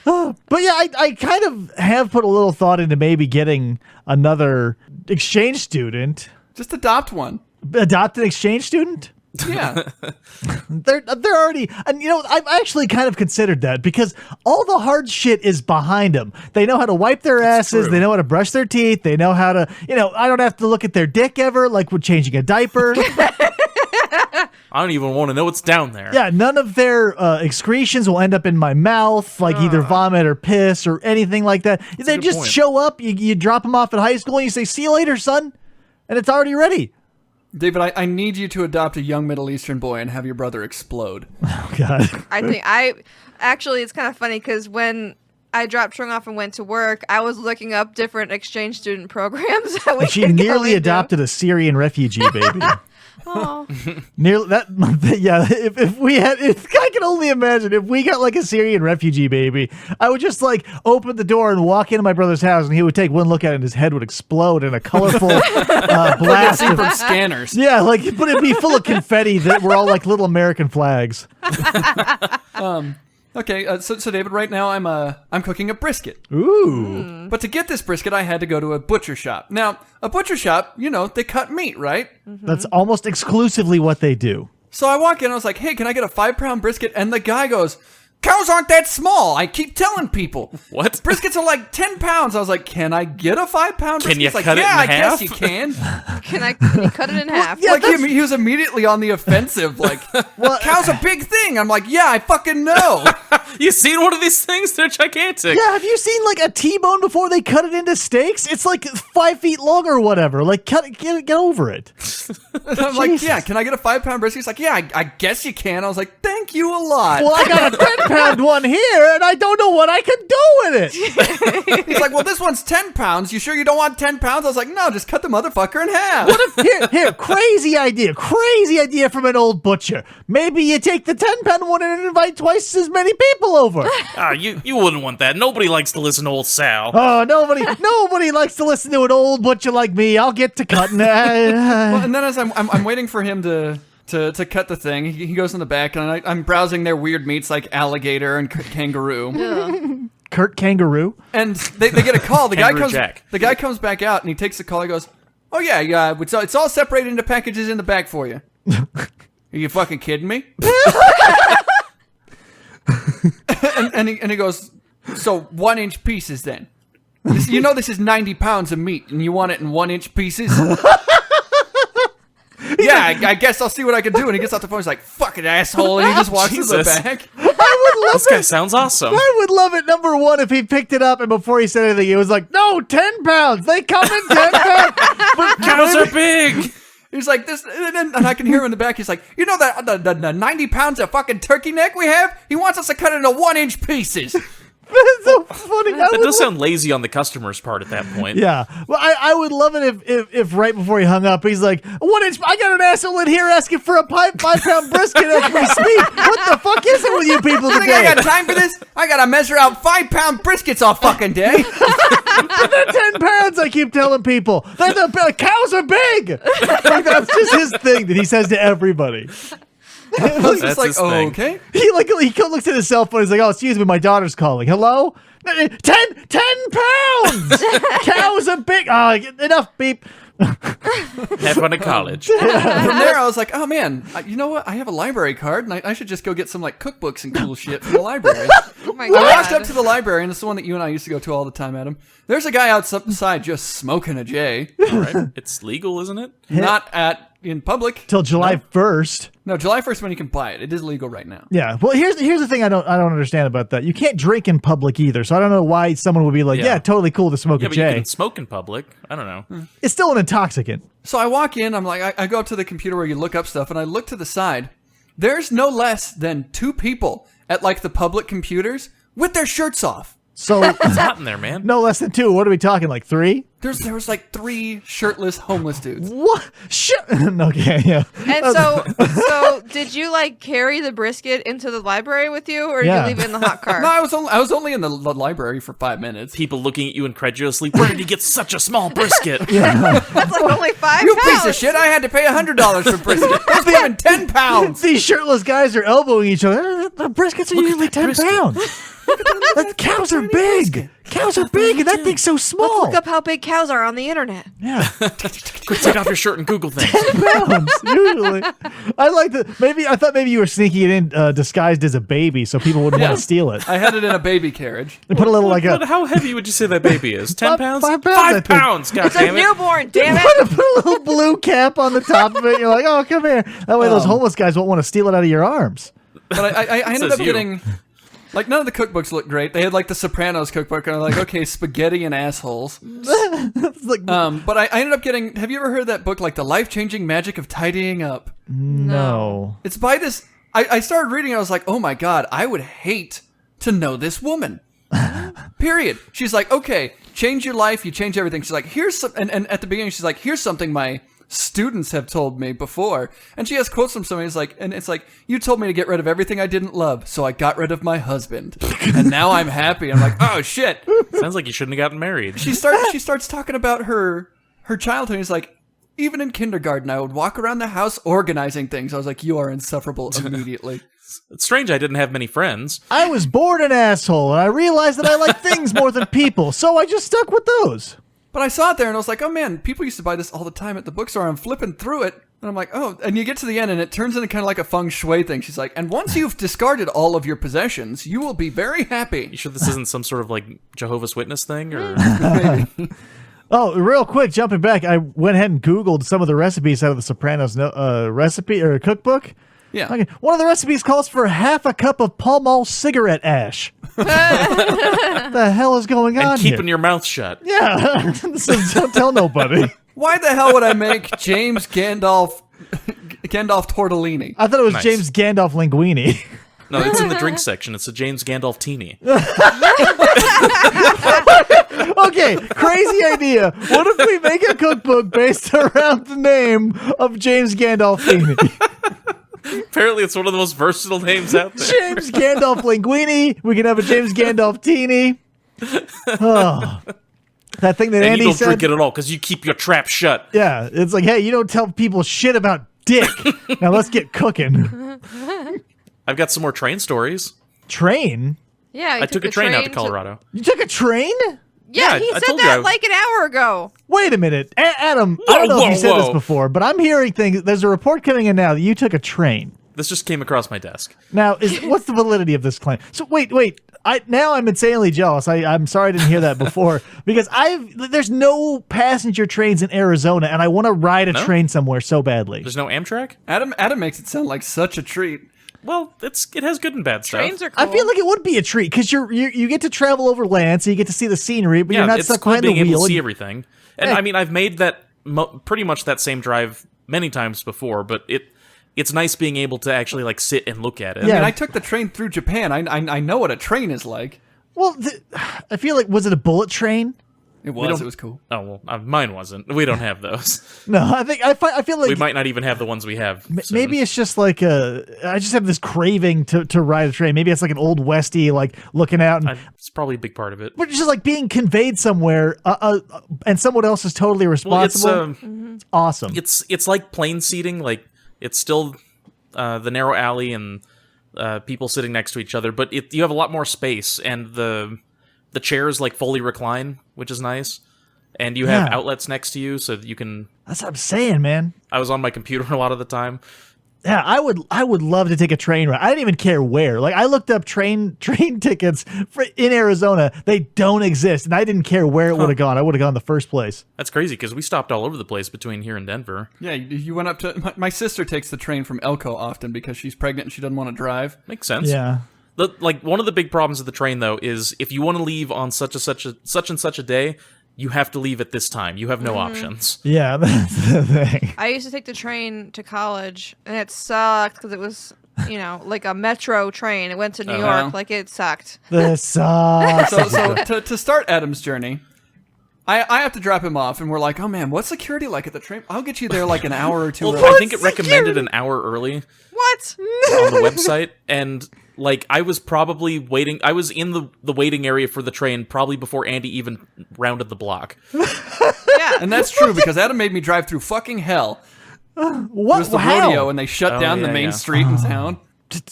But yeah, I kind of have put a little thought into maybe getting another exchange student. Just adopt one. Adopt an exchange student? Yeah. They're already, and I've actually kind of considered that because all the hard shit is behind them. They know how to wipe their asses. true. They know how to brush their teeth. They know how to, I don't have to look at their dick ever, like with changing a diaper. I don't even want to know what's down there. Yeah, none of their excretions will end up in my mouth, like either vomit or piss or anything like that. They good just point. show up, you drop them off at high school, and you say, "See you later, son," and it's already ready. David, I need you to adopt a young Middle Eastern boy and have your brother explode. Oh God. actually, it's kind of funny because when I dropped Trung off and went to work, I was looking up different exchange student programs that we She could go nearly into. adopted a Syrian refugee baby. Oh. Nearly that. Yeah. If I can only imagine if we got like a Syrian refugee baby, I would just like open the door and walk into my brother's house, and he would take one look at it, and his head would explode in a colorful blast. See from scanners. Yeah, but it'd be full of confetti that were all like little American flags. Okay, so David, right now I'm cooking a brisket. Ooh. But to get this brisket, I had to go to a butcher shop. Now, a butcher shop, they cut meat, right? That's almost exclusively what they do. So I walk in, I was like, hey, can I get a 5-pound brisket? And the guy goes, cows aren't that small. I keep telling people. What? Briskets are like 10 pounds. I was like, can I get a 5-pound brisket? Can you He's like, cut it yeah, in I half? guess you can. Can you cut it in half? yeah, Like he was immediately on the offensive. Like, cow's a big thing. I'm like, yeah, I fucking know. You seen one of these things? They're gigantic. Yeah, have you seen like a T-bone before they cut it into steaks? It's like 5 feet long or whatever. Like, get over it. And I'm like, Jesus. yeah, can I get a 5-pound brisket? He's like, yeah, I guess you can. I was like, thank you a lot. Well, I got a 10-pound one here, and I don't know what I can do with it. He's like, well, this one's 10 pounds. You sure you don't want 10 pounds? I was like, no, just cut the motherfucker in half. Here, crazy idea from an old butcher. Maybe you take the 10-pound one and invite twice as many people over. You wouldn't want that. Nobody likes to listen to old Sal. Oh, nobody likes to listen to an old butcher like me. I'll get to cutting. Well, and then as I'm waiting for him to cut the thing, he goes in the back, and I'm browsing their weird meats like alligator and kangaroo. Kurt Kangaroo. And they get a call. The Kangaroo Jack. guy comes back out, and he takes the call. He goes, oh yeah, it's all separated into packages in the back for you. Are you fucking kidding me? and he goes, so 1-inch pieces then. This is 90 pounds of meat, and you want it in 1-inch pieces? Yeah, I guess I'll see what I can do. And he gets off the phone. He's like, fucking asshole. And he just walks to the Jesus. back. I would love This guy sounds awesome. I would love it, number one, if he picked it up and before he said anything, he was like, no, 10 pounds. They come in 10 pounds. But Cows are big. He's like, this, and I can hear him in the back. He's like, you know the 90 pounds of fucking turkey neck we have? He wants us to cut it into 1-inch pieces. That's so funny. That does sound lazy on the customer's part at that point. Yeah. Well, I would love it if right before he hung up, he's like, 1-inch, I got an asshole in here asking for a 5-pound brisket as we speak. What the fuck is it with you people You think I today? got time for this? I gotta measure out 5-pound briskets all fucking day. They're 10 pounds, I keep telling people. The cows are big. Like, that's just his thing that he says to everybody. I was just That's like, his thing. okay. He looks at his cell phone. He's like, "Oh, excuse me, my daughter's calling. Hello, 10 pounds. Cows are big. Enough. Beep." Have fun at college. From there, I was like, oh man, you know what? I have a library card, and I should just go get some like cookbooks and cool shit from the library. Oh my I walked god. up to the library, and it's the one that you and I used to go to all the time, Adam. There's a guy outside just smoking a J. All right. It's legal, isn't it? Not at in public. Till July 1st. No, July 1st when you can buy it. It is legal right now. Yeah. Well, here's the thing I don't understand about that. You can't drink in public either. So I don't know why someone would be like, yeah, totally cool to smoke Yeah, a but you J. can smoke in public. I don't know. It's still an intoxicant. So I walk in, I'm like, I go up to the computer where you look up stuff, and I look to the side. There's no less than 2 people at like the public computers with their shirts off. So It's hot in there, man. no less than 2. What are we talking? Like 3? There was like 3 shirtless homeless dudes. What? Shit. Okay, yeah. And so did you like carry the brisket into the library with you, or did Yeah. you leave it in the hot car? No, I was only in the library for 5 minutes. People looking at you incredulously. Where did you get such a small brisket? That's like only 5 You pounds. piece of shit! I had to pay $100 for brisket. That's even 10 pounds. These shirtless guys are elbowing each other. The briskets are usually 10 pounds. The cows are big. Cows are big, and that thing's so small. Look up how big cows are on the internet. Yeah, Quick, take off your shirt and Google things. pounds usually. I thought maybe you were sneaking it in disguised as a baby, so people wouldn't want to steal it. I had it in a baby carriage. They put a little like But a how heavy would you say that baby is? 10 pounds? 5 pounds, I 5 think. pounds! God It's a damn it. newborn, damn it. put a little blue cap on the top of it. You're like, oh, come here. That way, those homeless guys won't want to steal it out of your arms. But I ended Says up you. getting, like, none of the cookbooks looked great. They had, like, the Sopranos cookbook, and I'm like, okay, spaghetti and assholes. It's like, But I ended up getting, have you ever heard that book, like, The Life-Changing Magic of Tidying Up? no. It's by this, I started reading, and I was like, oh my god, I would hate to know this woman. Period. She's like, okay, change your life, you change everything. She's like, here's some, and at the beginning, she's like, here's something my students have told me before. And she has quotes from somebody. It's like, you told me to get rid of everything I didn't love, so I got rid of my husband. And now I'm happy. I'm like, oh shit. Sounds like you shouldn't have gotten married. She starts talking about her childhood. He's like, even in kindergarten, I would walk around the house organizing things. I was like, you are insufferable immediately. It's strange I didn't have many friends. I was born an asshole, and I realized that I like things more than people, so I just stuck with those. But I saw it there and I was like, oh man, people used to buy this all the time at the bookstore. I'm flipping through it and I'm like, oh, and you get to the end and it turns into kind of like a feng shui thing. She's like, and once you've discarded all of your possessions, you will be very happy. You sure this isn't some sort of like Jehovah's Witness thing? Or Maybe. Oh, real quick, jumping back, I went ahead and Googled some of the recipes out of the Sopranos recipe or cookbook. Yeah. Okay. One of the recipes calls for half a cup of Pall Mall cigarette ash. What the hell is going on and keeping here? your mouth shut. Yeah, so don't tell nobody. Why the hell would I make James Gandalf tortellini? I thought it was Nice. James Gandalf linguine. No, it's in the drink section. It's a James Gandalf teeny. Okay, crazy idea. What if we make a cookbook based around the name of James Gandolfini? Apparently, it's one of the most versatile names out there. James Gandalf linguine. We can have a James Gandalf teeny. Oh. That thing that And Andy you don't said. drink it at all because you keep your trap shut. Yeah, it's like, hey, you don't tell people shit about dick. Now let's get cooking. I've got some more train stories. Train? Yeah, I took a train out to Colorado. You took a train? Yeah, Yeah, he I said told you that I- like an hour ago. Wait a minute. Adam, I don't know if you said this whoa. before, but I'm hearing things. There's a report coming in now that you took a train. This just came across my desk. Now, what's the validity of this claim? So wait. I'm insanely jealous. I'm sorry I didn't hear that before because there's no passenger trains in Arizona, and I want to ride a No? train somewhere so badly. There's no Amtrak? Adam makes it sound like such a treat. Well, it has good and bad stuff. Trains are cool. I feel like it would be a treat because you get to travel over land, so you get to see the scenery, but you're not it's stuck cool behind the being able wheel. to see and- everything. And Hey. I mean, I've made that pretty much that same drive many times before, but it's nice being able to actually like sit and look at it. Yeah. And I took the train through Japan. I know what a train is like. Well, I feel like, was it a bullet train? It don't- was cool. Oh well, mine wasn't. We don't have those. No, I feel like We might not even have the ones we have. soon. maybe it's just like I just have this craving to ride a train. Maybe it's like an old westy, like looking out, and It's probably a big part of it. but it's just like being conveyed somewhere, and someone else is totally Well, responsible. It's awesome. it's like plane seating. Like it's still the narrow alley and people sitting next to each other, but you have a lot more space, and the chairs like fully recline, which is nice. And you have Yeah. outlets next to you, so that you can. That's what I'm saying, man. I was on my computer a lot of the time. Yeah, I would love to take a train ride. I didn't even care where. Like I looked up train tickets in Arizona. They don't exist, and I didn't care where it would have gone. I would have gone in the first place. That's crazy because we stopped all over the place between here and Denver. Yeah, you went up to my sister takes the train from Elko often because she's pregnant and she doesn't want to drive. Makes sense. Yeah. Like one of the big problems of the train though is if you want to leave on such and such a day, you have to leave at this time. You have no options. Yeah, that's the thing. I used to take the train to college, and it sucked because it was, like a metro train. It went to New York, like it sucked. This sucks. So to start Adam's journey, I have to drop him off, and we're like, oh man, what's security like at the train? I'll get you there like an hour or two. Well, I think it recommended an hour early What? on the website, and like I was probably waiting. I was in the waiting area for the train probably before Andy even rounded the block. Yeah. And that's true because Adam made me drive through fucking hell. It What? was the How? rodeo, and they shut down the main street in town.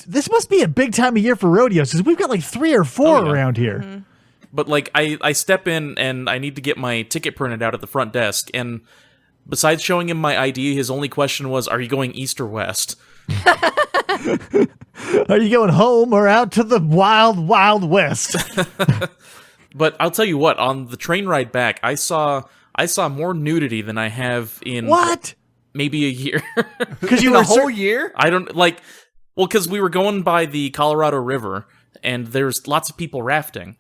This must be a big time of year for rodeos because we've got like 3 or 4 around here. But like I step in and I need to get my ticket printed out at the front desk, and besides showing him my ID, his only question was, "Are you going east or west?" Are you going home or out to the wild, wild west? But I'll tell you what, on the train ride back, I saw more nudity than I have in What? maybe a year. Because you In were a whole year? I don't like. Well, because we were going by the Colorado River, and there's lots of people rafting.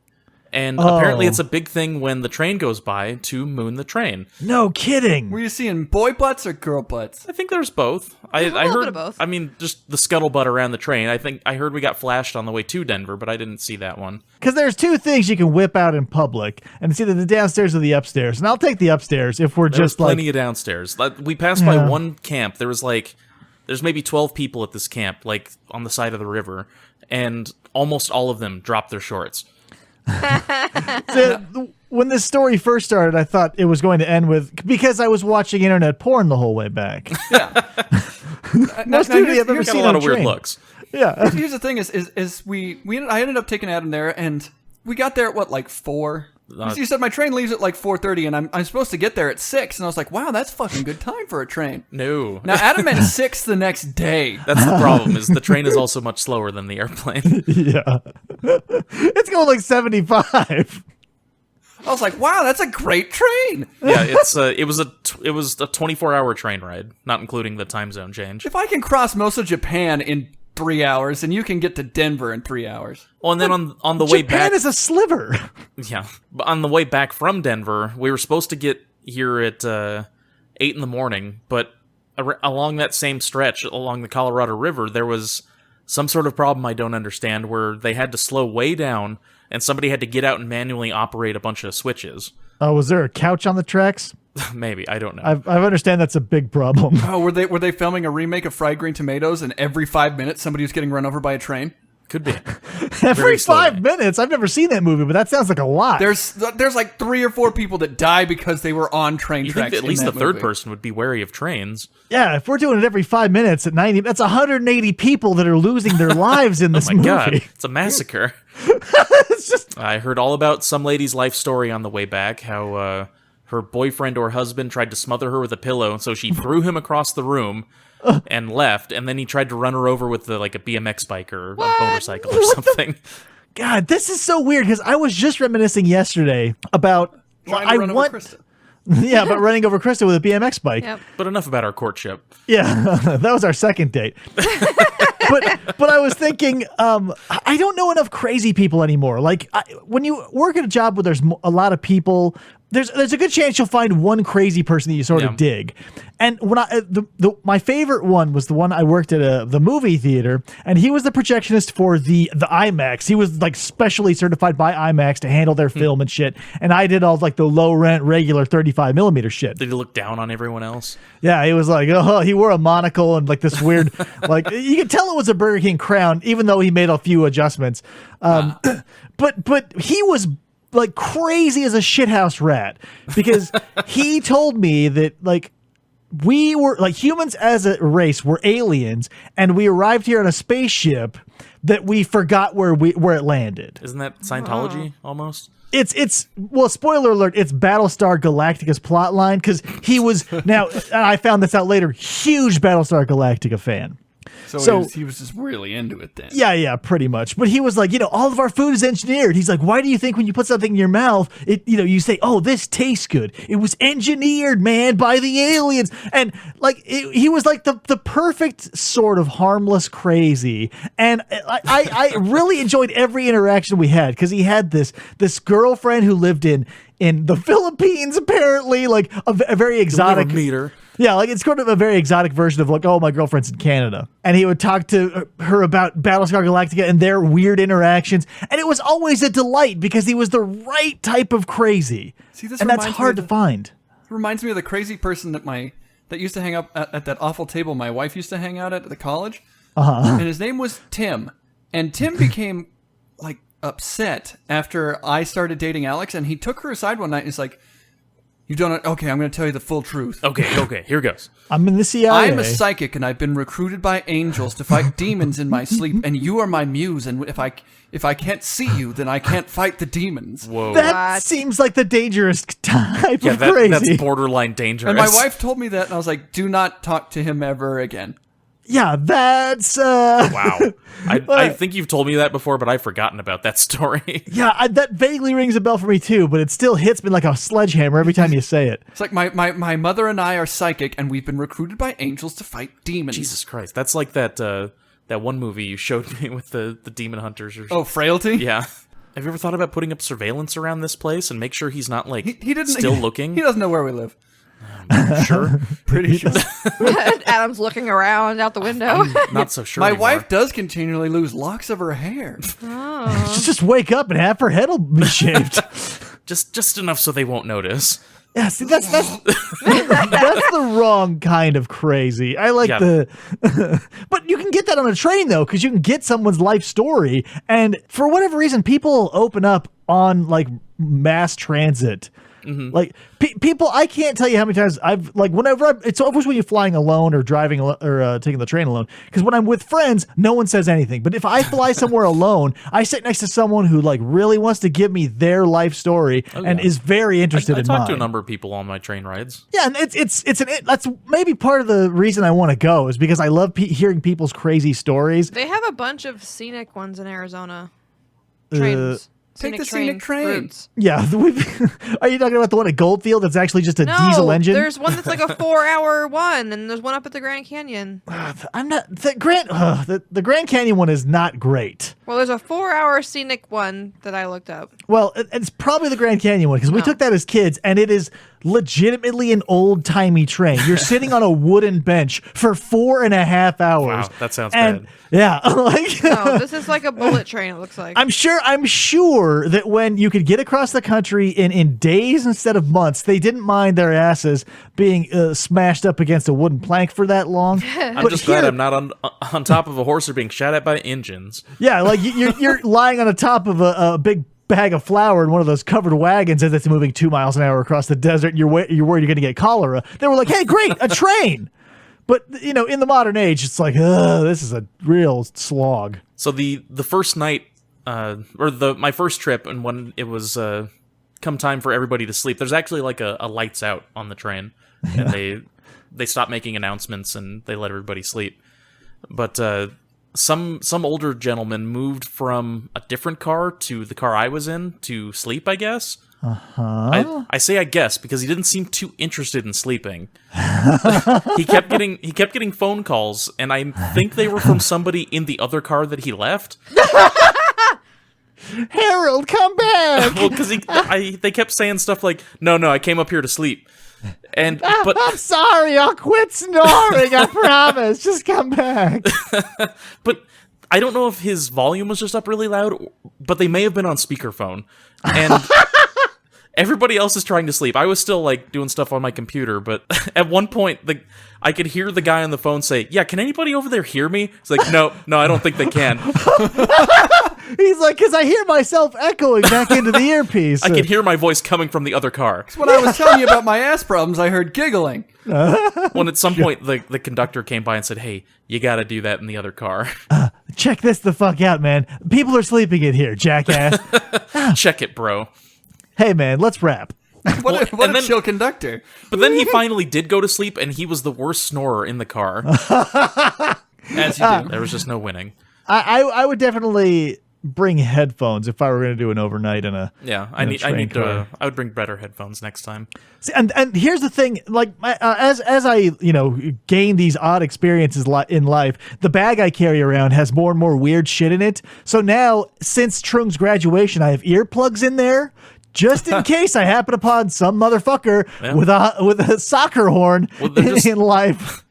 And apparently it's a big thing when the train goes by to moon the train. No kidding. Were you seeing boy butts or girl butts? I think there's both. I little heard bit of both. I mean, just the scuttlebutt around the train. I heard we got flashed on the way to Denver, but I didn't see that one. Because there's 2 things you can whip out in public, and it's either the downstairs or the upstairs. And I'll take the upstairs if we're There's just like. plenty of downstairs. Like, we passed by one camp. There's maybe 12 people at this camp, like on the side of the river, and almost all of them dropped their shorts. When this story first started, I thought it was going to end with because I was watching internet porn the whole way back. Yeah. Most nudity I've ever Got seen a lot on of weird train. looks. Yeah. Here's the thing: I ended up taking Adam there, and we got there at what, like 4? You said my train leaves at like 4:30, and I'm supposed to get there at 6, and I was like, wow, that's fucking good time for a train. No. Now Adam meant 6 the next day. That's the problem, is the train is also much slower than the airplane. Yeah. It's going like 75. I was like, wow, that's a great train. Yeah, it was a 24-hour train ride, not including the time zone change. If I can cross most of Japan in 3 hours, then you can get to Denver in 3 hours. Well, and then on the way Japan back, is a sliver. yeah, but on the way back from Denver, we were supposed to get here at 8 in the morning, but along that same stretch along the Colorado River, there was some sort of problem I don't understand where they had to slow way down, and somebody had to get out and manually operate a bunch of switches. Oh, was there a couch on the tracks? Maybe, I don't know. I understand that's a big problem. Oh, were they filming a remake of Fried Green Tomatoes, and every 5 minutes somebody was getting run over by a train? Could be. Every Very slowly. 5 minutes? I've never seen that movie, but that sounds like a lot. There's like 3 or 4 people that die because they were on train You tracks. think that at least in the that third movie. person would be wary of trains. Yeah, if we're doing it every 5 minutes at 90, that's 180 people that are losing their lives in this My movie. God, it's a massacre. It's just I heard all about some lady's life story on the way back, how her boyfriend or husband tried to smother her with a pillow, so she threw him across the room and left, and then he tried to run her over with like a BMX bike or a motorcycle or something. God, this is so weird because I was just reminiscing yesterday about Trying to run over Krista. Yeah, about running over Krista with a BMX bike. Yep. But enough about our courtship. Yeah, that was our second date. but I was thinking, I don't know enough crazy people anymore. Like when you work at a job where there's a lot of people, there's a good chance you'll find one crazy person that you sort of dig. And when my favorite one was the one I worked at the movie theater, and he was the projectionist for the IMAX. He was like specially certified by IMAX to handle their film and shit. And I did all like the low rent regular 35 millimeter shit. Did he look down on everyone else? Yeah, he was like, oh, he wore a monocle and like this weird, like you could tell it was a Burger King crown, even though he made a few adjustments. But he was like crazy as a shithouse rat because he told me that like we were like humans as a race were aliens and we arrived here on a spaceship that we forgot where it landed. Isn't that Scientology almost? It's well, spoiler alert, it's Battlestar Galactica's plot line because he was now I found this out later, huge Battlestar Galactica fan. So he was just really into it then. Yeah, pretty much. But he was like, all of our food is engineered. He's like, why do you think when you put something in your mouth, you say, oh, this tastes good? It was engineered, man, by the aliens. And like, he was like the perfect sort of harmless crazy. And I really enjoyed every interaction we had because he had this girlfriend who lived in the Philippines, apparently, like a very exotic meter. Yeah, like it's kind of a very exotic version of like, oh, my girlfriend's in Canada. And he would talk to her about Battlestar Galactica and their weird interactions. And it was always a delight because he was the right type of crazy. See, this and that's hard to find. It reminds me of the crazy person that used to hang up at that awful table my wife used to hang out at the college. And his name was Tim. And Tim became like upset after I started dating Alex. And he took her aside one night and he's like, "You've done it. Okay, I'm going to tell you the full truth. Okay, here goes. I'm in the CIA. I'm a psychic, and I've been recruited by angels to fight demons in my sleep, and you are my muse, and if I can't see you, then I can't fight the demons." Whoa. That What? seems like the dangerous type of crazy. That's borderline dangerous. And my wife told me that, and I was like, "Do not talk to him ever again." Yeah, that's... Wow. I think you've told me that before, but I've forgotten about that story. Yeah, that vaguely rings a bell for me too, but it still hits me like a sledgehammer every time you say it. It's like my mother and I are psychic, and we've been recruited by angels to fight demons. Jesus Christ. That's like that one movie you showed me with the demon hunters. Oh, Frailty? Yeah. Have you ever thought about putting up surveillance around this place and make sure he's not, like, He didn't, still looking? He doesn't know where we live. Sure. Pretty sure. Adam's looking around out the window. Not so sure My anymore. wife does continually lose locks of her hair. Just wake up and half her head will be shaved. Just enough so they won't notice. Yeah, see, that's the wrong kind of crazy. I like Yeah. but you can get that on a train though, because you can get someone's life story, and for whatever reason, people open up on like mass transit. Like people, I can't tell you how many times I've like it's always when you're flying alone or driving or taking the train alone. Because when I'm with friends, no one says anything. But if I fly somewhere alone, I sit next to someone who like really wants to give me their life story and is very interested I in talk mine. to a number of people on my train rides. Yeah, and that's maybe part of the reason I want to go is because I love hearing people's crazy stories. They have a bunch of scenic ones in Arizona. Trains. Take the scenic train. routes. Yeah, are you talking about the one at Goldfield that's actually just a diesel engine? There's one that's like a 4-hour one, and there's one up at the Grand Canyon. I'm not the Grand Canyon one is not great. Well, there's a 4-hour scenic one that I looked up. Well, it's probably the Grand Canyon one because we took that as kids, and it is legitimately an old-timey train. You're sitting on a wooden bench for 4.5 hours. Wow, that sounds and bad. yeah, like No, this is like a bullet train, it looks like. I'm sure that when you could get across the country in days instead of months, they didn't mind their asses being smashed up against a wooden plank for that long. I'm just glad I'm not on top of a horse or being shot at by engines. Yeah, like you're lying on the top of a big bag of flour in one of those covered wagons as it's moving 2 miles an hour across the desert, and you're worried you're going to get cholera. They were like, "Hey, great, a train!" But in the modern age, it's like, this is a real slog. So the first night, my first trip, and when it was come time for everybody to sleep, there's actually like a lights out on the train, and they stop making announcements and they let everybody sleep. But some older gentleman moved from a different car to the car I was in to sleep, I guess. I say I guess because he didn't seem too interested in sleeping. He kept getting phone calls, and I think they were from somebody in the other car that he left. Harold, come back! Well, because they kept saying stuff like, "No, I came up here to sleep." But I'm sorry, I'll quit snoring, I promise. Just come back. But I don't know if his volume was just up really loud, but they may have been on speakerphone. And everybody else is trying to sleep. I was still like doing stuff on my computer, but at one point I could hear the guy on the phone say, "Yeah, can anybody over there hear me?" It's like, no, I don't think they can. He's like, because I hear myself echoing back into the earpiece. I could hear my voice coming from the other car. When I was telling you about my ass problems, I heard giggling. When at some point the conductor came by and said, "Hey, you got to do that in the other car." Check this the fuck out, man. People are sleeping in here, jackass. Check it, bro. Hey, man, let's wrap. What a chill conductor. But then he finally did go to sleep, and he was the worst snorer in the car. As you do. There was just no winning. I would definitely bring headphones if I were going to do an overnight in a I need car. I would bring better headphones next time. See, and here's the thing, like as I gain these odd experiences in life, the bag I carry around has more and more weird shit in it. So now, since Trung's graduation, I have earplugs in there. Just in case I happen upon some motherfucker with a soccer horn in life.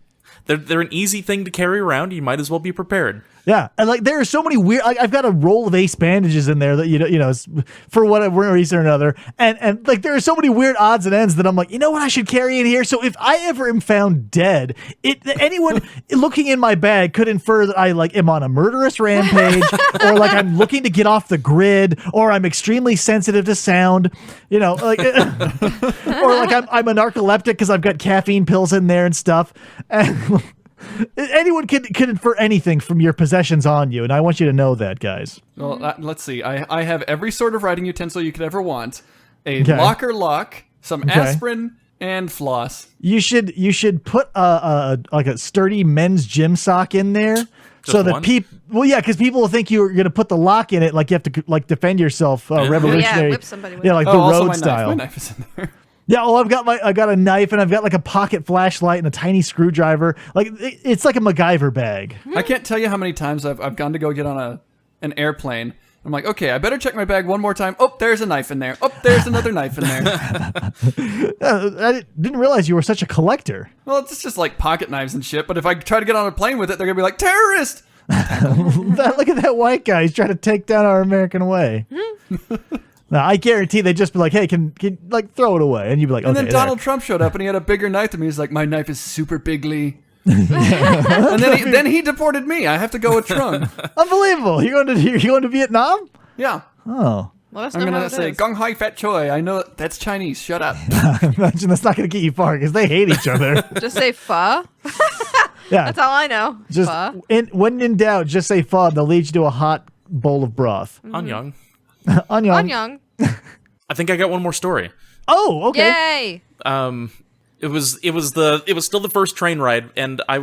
They're an easy thing to carry around. You might as well be prepared. Yeah, and like there are so many weird. I've got a roll of Ace bandages in there that for whatever reason or another, and like there are so many weird odds and ends that I'm like, you know what I should carry in here. So if I ever am found dead, anyone looking in my bag could infer that I am on a murderous rampage, or like I'm looking to get off the grid, or I'm extremely sensitive to sound, or like I'm a narcoleptic because I've got caffeine pills in there and stuff. And anyone can infer anything from your possessions on you, and I want you to know that, guys. Well, let's see. I have every sort of writing utensil you could ever want. A locker lock, some aspirin, and floss. You should put a sturdy men's gym sock in there. So that people, because people will think you're going to put the lock in it, like you have to defend yourself, revolutionary. Whip somebody with like the road style. My knife is in there. Yeah, I've got a knife, and I've got like a pocket flashlight and a tiny screwdriver. Like it's like a MacGyver bag. I can't tell you how many times I've gone to go get on an airplane. I'm like, okay, I better check my bag one more time. Oh, there's a knife in there. Oh, there's another knife in there. I didn't realize you were such a collector. Well, it's just like pocket knives and shit. But if I try to get on a plane with it, they're gonna be like, terrorist. Look at that white guy. He's trying to take down our American way. Now, I guarantee they'd just be like, hey, can throw it away. And you'd be like, okay. And then Donald Trump showed up and he had a bigger knife than me. He's like, my knife is super bigly. And then he deported me. I have to go with Trung. Unbelievable. You're going to Vietnam? Yeah. Oh. Let us I'm know going how to it say, is. Gong Hai Fat Choi. I know that's Chinese. Shut up. Imagine that's not going to get you far because they hate each other. Just say pho. Yeah. That's all I know. Just Pho. when in doubt, just say pho. They'll lead you to a hot bowl of broth. Anyang. Anyang. I think I got one more story. Oh, okay. Yay. It was still the first train ride, and I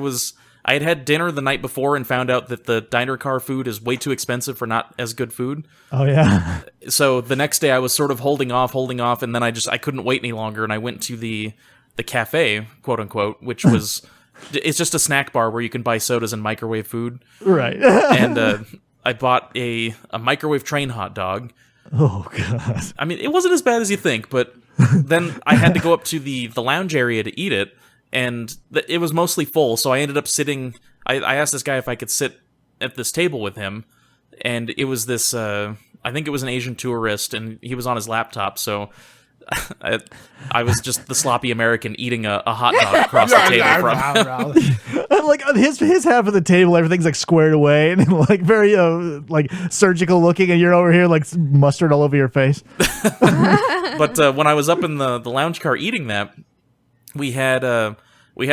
had dinner the night before and found out that the diner car food is way too expensive for not as good food. Oh yeah. So the next day I was sort of holding off, and then I couldn't wait any longer, and I went to the cafe, quote unquote, which was it's just a snack bar where you can buy sodas and microwave food. Right. And I bought a microwave train hot dog. Oh god. I mean, it wasn't as bad as you think, but then I had to go up to the lounge area to eat it, and it was mostly full, so I ended up sitting. I asked this guy if I could sit at this table with him, and it was this. I think it was an Asian tourist, and he was on his laptop, so I was just the sloppy American eating a hot dog across the table from him. Like on his half of the table, everything's like squared away and like very like surgical looking, and you're over here like mustard all over your face. But when I was up in the lounge car eating that, we had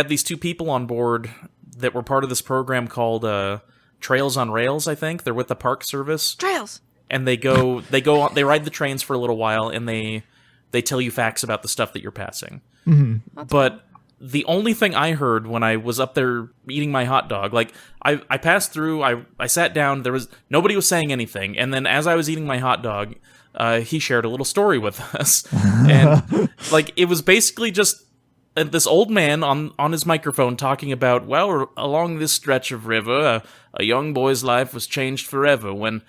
these two people on board that were part of this program called Trails on Rails. I think they're with the Park Service. Trails. And they ride the trains for a little while, and they tell you facts about the stuff that you're passing. Mm-hmm. But the only thing I heard when I was up there eating my hot dog, like I passed through, I sat down, nobody was saying anything, and then as I was eating my hot dog, he shared a little story with us, and like it was basically just this old man on his microphone talking about, well, along this stretch of river, a young boy's life was changed forever when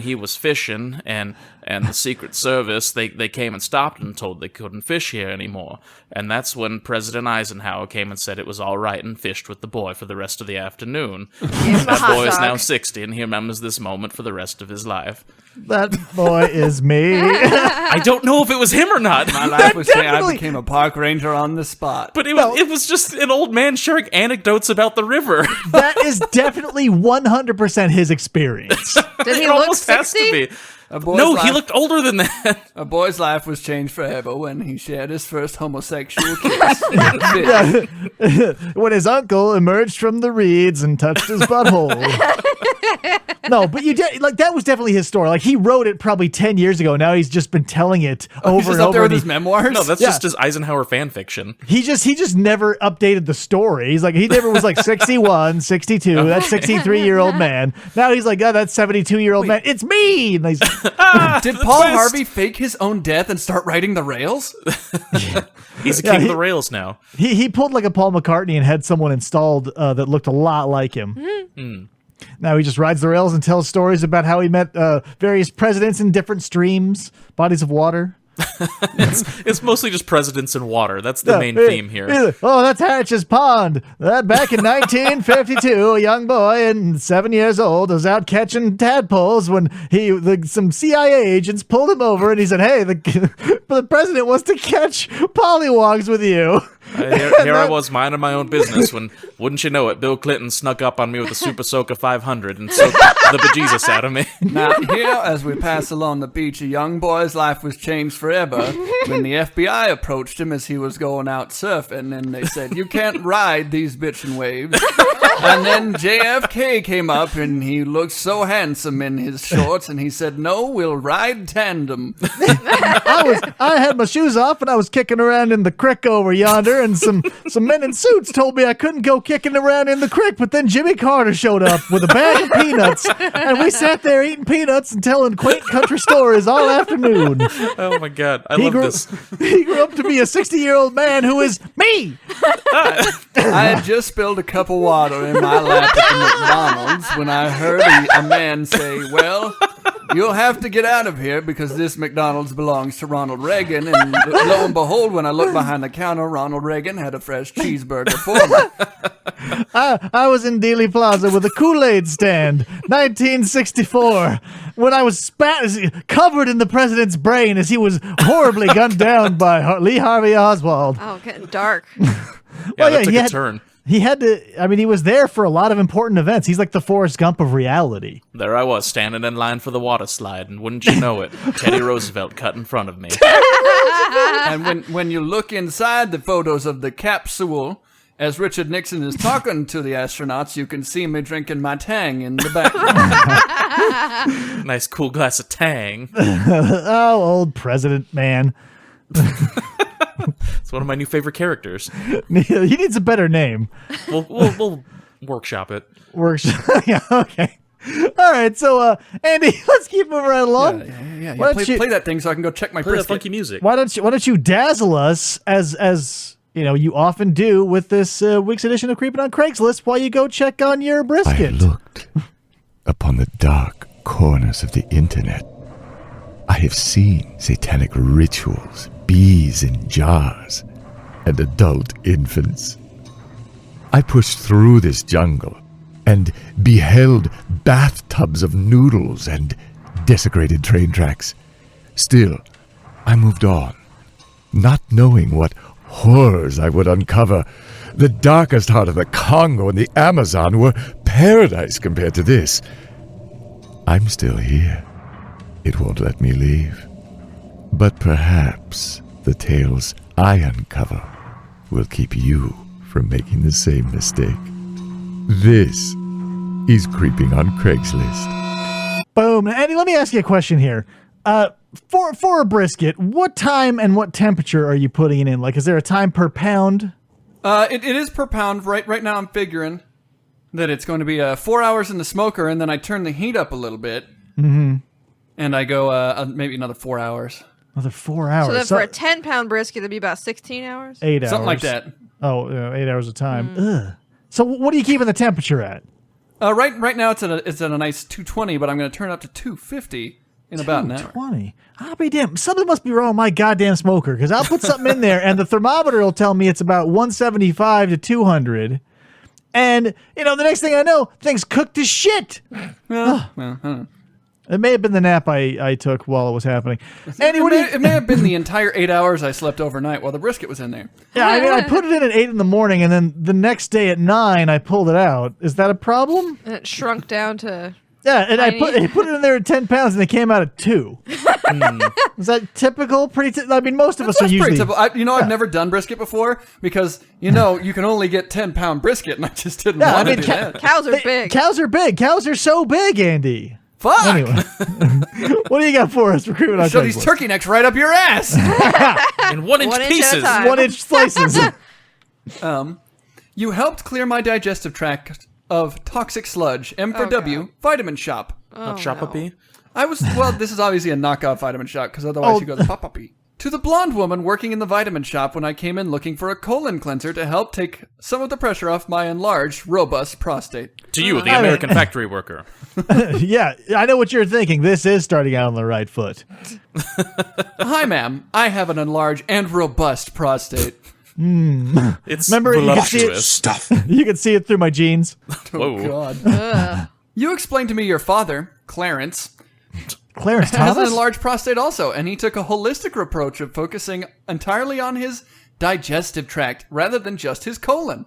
he was fishing, and the Secret Service, they came and stopped and told they couldn't fish here anymore. And that's when President Eisenhower came and said it was all right and fished with the boy for the rest of the afternoon. That boy is now 60, and he remembers this moment for the rest of his life. That boy is me. I don't know if it was him or not. My life was changed. I became a park ranger on the spot. But it was just an old man sharing anecdotes about the river. That is definitely 100% his experience. Did he It look almost has 60? to be. No, he looked older than that. A boy's life was changed forever when he shared his first homosexual kiss. When his uncle emerged from the reeds and touched his butthole. No, but like that was definitely his story. Like he wrote it probably 10 years ago. Now he's just been telling it over He's just and up over. there with his memoirs. No, that's just his Eisenhower fan fiction. He just never updated the story. He's like, he never was like 61, 62, that 63-year-old man. Now he's like, oh, that 72-year-old man. It's me. And he's, Did Paul Harvey fake his own death and start writing the rails? He's a king of the rails now. he pulled like a Paul McCartney and had someone installed that looked a lot like him. Now he just rides the rails and tells stories about how he met various presidents in different streams, bodies of water. It's mostly just presidents and water. That's the main theme here. Oh, that's Hatch's Pond. Back in 1952, a young boy and 7 years old was out catching tadpoles when some CIA agents pulled him over and he said, "Hey, the president wants to catch pollywogs with you." Here I was minding my own business when, wouldn't you know it, Bill Clinton snuck up on me with a Super Soaker 500 and soaked the bejesus out of me. Now, here, as we pass along the beach, a young boy's life was changed forever when the FBI approached him as he was going out surfing, and they said, "You can't ride these bitchin' waves." And then JFK came up, and he looked so handsome in his shorts, and he said, "No, we'll ride tandem." I had my shoes off and I was kicking around in the creek over yonder, and some men in suits told me I couldn't go kicking around in the creek, but then Jimmy Carter showed up with a bag of peanuts, and we sat there eating peanuts and telling quaint country stories all afternoon. Oh my god, I love this. He grew up to be a 60-year-old man who is me. I had just spilled a cup of water in my lap at the McDonald's when I heard a man say, "Well, you'll have to get out of here because this McDonald's belongs to Ronald Reagan." And lo and behold, when I looked behind the counter, Ronald Reagan had a fresh cheeseburger for me. I was in Dealey Plaza with a Kool-Aid stand, 1964, when I was covered in the president's brain as he was horribly gunned down by Lee Harvey Oswald. Oh, getting dark. That took a turn. He had to, he was there for a lot of important events. He's like the Forrest Gump of reality. There I was, standing in line for the water slide, and wouldn't you know it, Teddy Roosevelt cut in front of me. And when you look inside the photos of the capsule, as Richard Nixon is talking to the astronauts, you can see me drinking my Tang in the background. Nice cool glass of Tang. Oh, old president, man. It's one of my new favorite characters. He needs a better name. We'll workshop it. Yeah, okay. All right, so Andy, let's keep moving right along. Yeah. Play that thing so I can go check my Play that brisket. funky music. Why don't you dazzle us as you often do with this week's edition of Creeping on Craigslist while you go check on your brisket? I looked upon the dark corners of the internet. I have seen satanic rituals, bees in jars, and adult infants. I pushed through this jungle and beheld bathtubs of noodles and desecrated train tracks. Still, I moved on, not knowing what horrors I would uncover. The darkest heart of the Congo and the Amazon were paradise compared to this. I'm still here. It won't let me leave. But perhaps the tales I uncover will keep you from making the same mistake. This is Creeping on Craigslist. Boom. Andy, let me ask you a question here. For a brisket, what time and what temperature are you putting it in? Like, is there a time per pound? It is per pound. Right now I'm figuring that it's going to be 4 hours in the smoker, and then I turn the heat up a little bit. Mm-hmm. And I go maybe another 4 hours. Another 4 hours. So then for a 10-pound brisket, it'd be about 16 hours? 8 hours. Something like that. Oh, 8 hours of time. Ugh. So what are you keeping the temperature at? Right now it's at a nice 220, but I'm going to turn it up to 250 in about an hour. 220. I'll be damned. Something must be wrong with my goddamn smoker, because I'll put something in there, and the thermometer will tell me it's about 175 to 200. And, the next thing I know, things cooked to shit. It may have been the nap I took while it was happening. Andy, It may have been the entire 8 hours I slept overnight while the brisket was in there. Yeah, I put it in at 8 in the morning, and then the next day at 9, I pulled it out. Is that a problem? And it shrunk down to Yeah, and I Tiny. put it in there at 10 pounds, and it came out at 2. Is that typical? I mean, most of us are That's usually. pretty typical. I've never done brisket before because, you can only get 10-pound brisket, and I just didn't Yeah, want I to mean, do that. Cows are big. Cows are big. Cows are so big, Andy. Fuck! Anyway, what do you got for us? Recruitment on Shove these Craigslist. turkey necks right up your ass! In 1 inch 1 inch at a pieces. time. 1-inch slices. You helped clear my digestive tract of toxic sludge. M for Oh, W, God. Vitamin Shop. Not Shopapee. This is obviously a knockoff Vitamin Shop, because otherwise you go the pop-uppy. To the blonde woman working in the vitamin shop when I came in looking for a colon cleanser to help take some of the pressure off my enlarged, robust prostate. To you, the American factory worker. Yeah, I know what you're thinking. This is starting out on the right foot. Hi, ma'am. I have an enlarged and robust prostate. It's Remember, you can see it. voluptuous. Stuff. You can see it through my jeans. Whoa. God. You explained to me your father, Clarence, Clarence has an Thomas. enlarged prostate also, and he took a holistic approach of focusing entirely on his digestive tract rather than just his colon.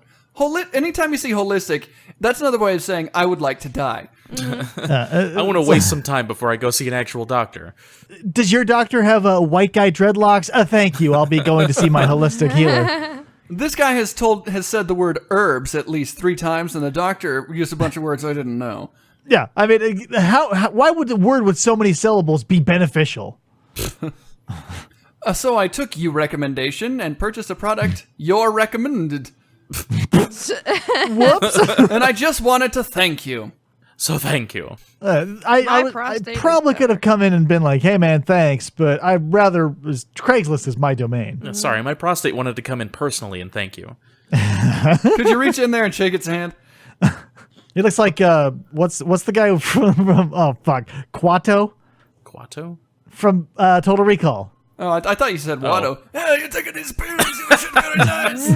Anytime you see holistic, that's another way of saying I would like to die. I want to waste some time before I go see an actual doctor. Does your doctor have a white guy dreadlocks? Thank you. I'll be going to see my holistic healer. This guy has said the word herbs at least 3 times, and the doctor used a bunch of words I didn't know. Yeah, I mean, why would the word with so many syllables be beneficial? So I took your recommendation and purchased a product you're recommended. Whoops. And I just wanted to thank you. So thank you. I prostate probably is could have come in and been like, hey, man, thanks, but Craigslist is my domain. Sorry, my prostate wanted to come in personally and thank you. Could you reach in there and shake its hand? It looks like, what's the guy from oh, fuck, Quato? Quato? From Total Recall. Oh, I thought you said Watto. Hey, you're taking these pills. You should go to nuts.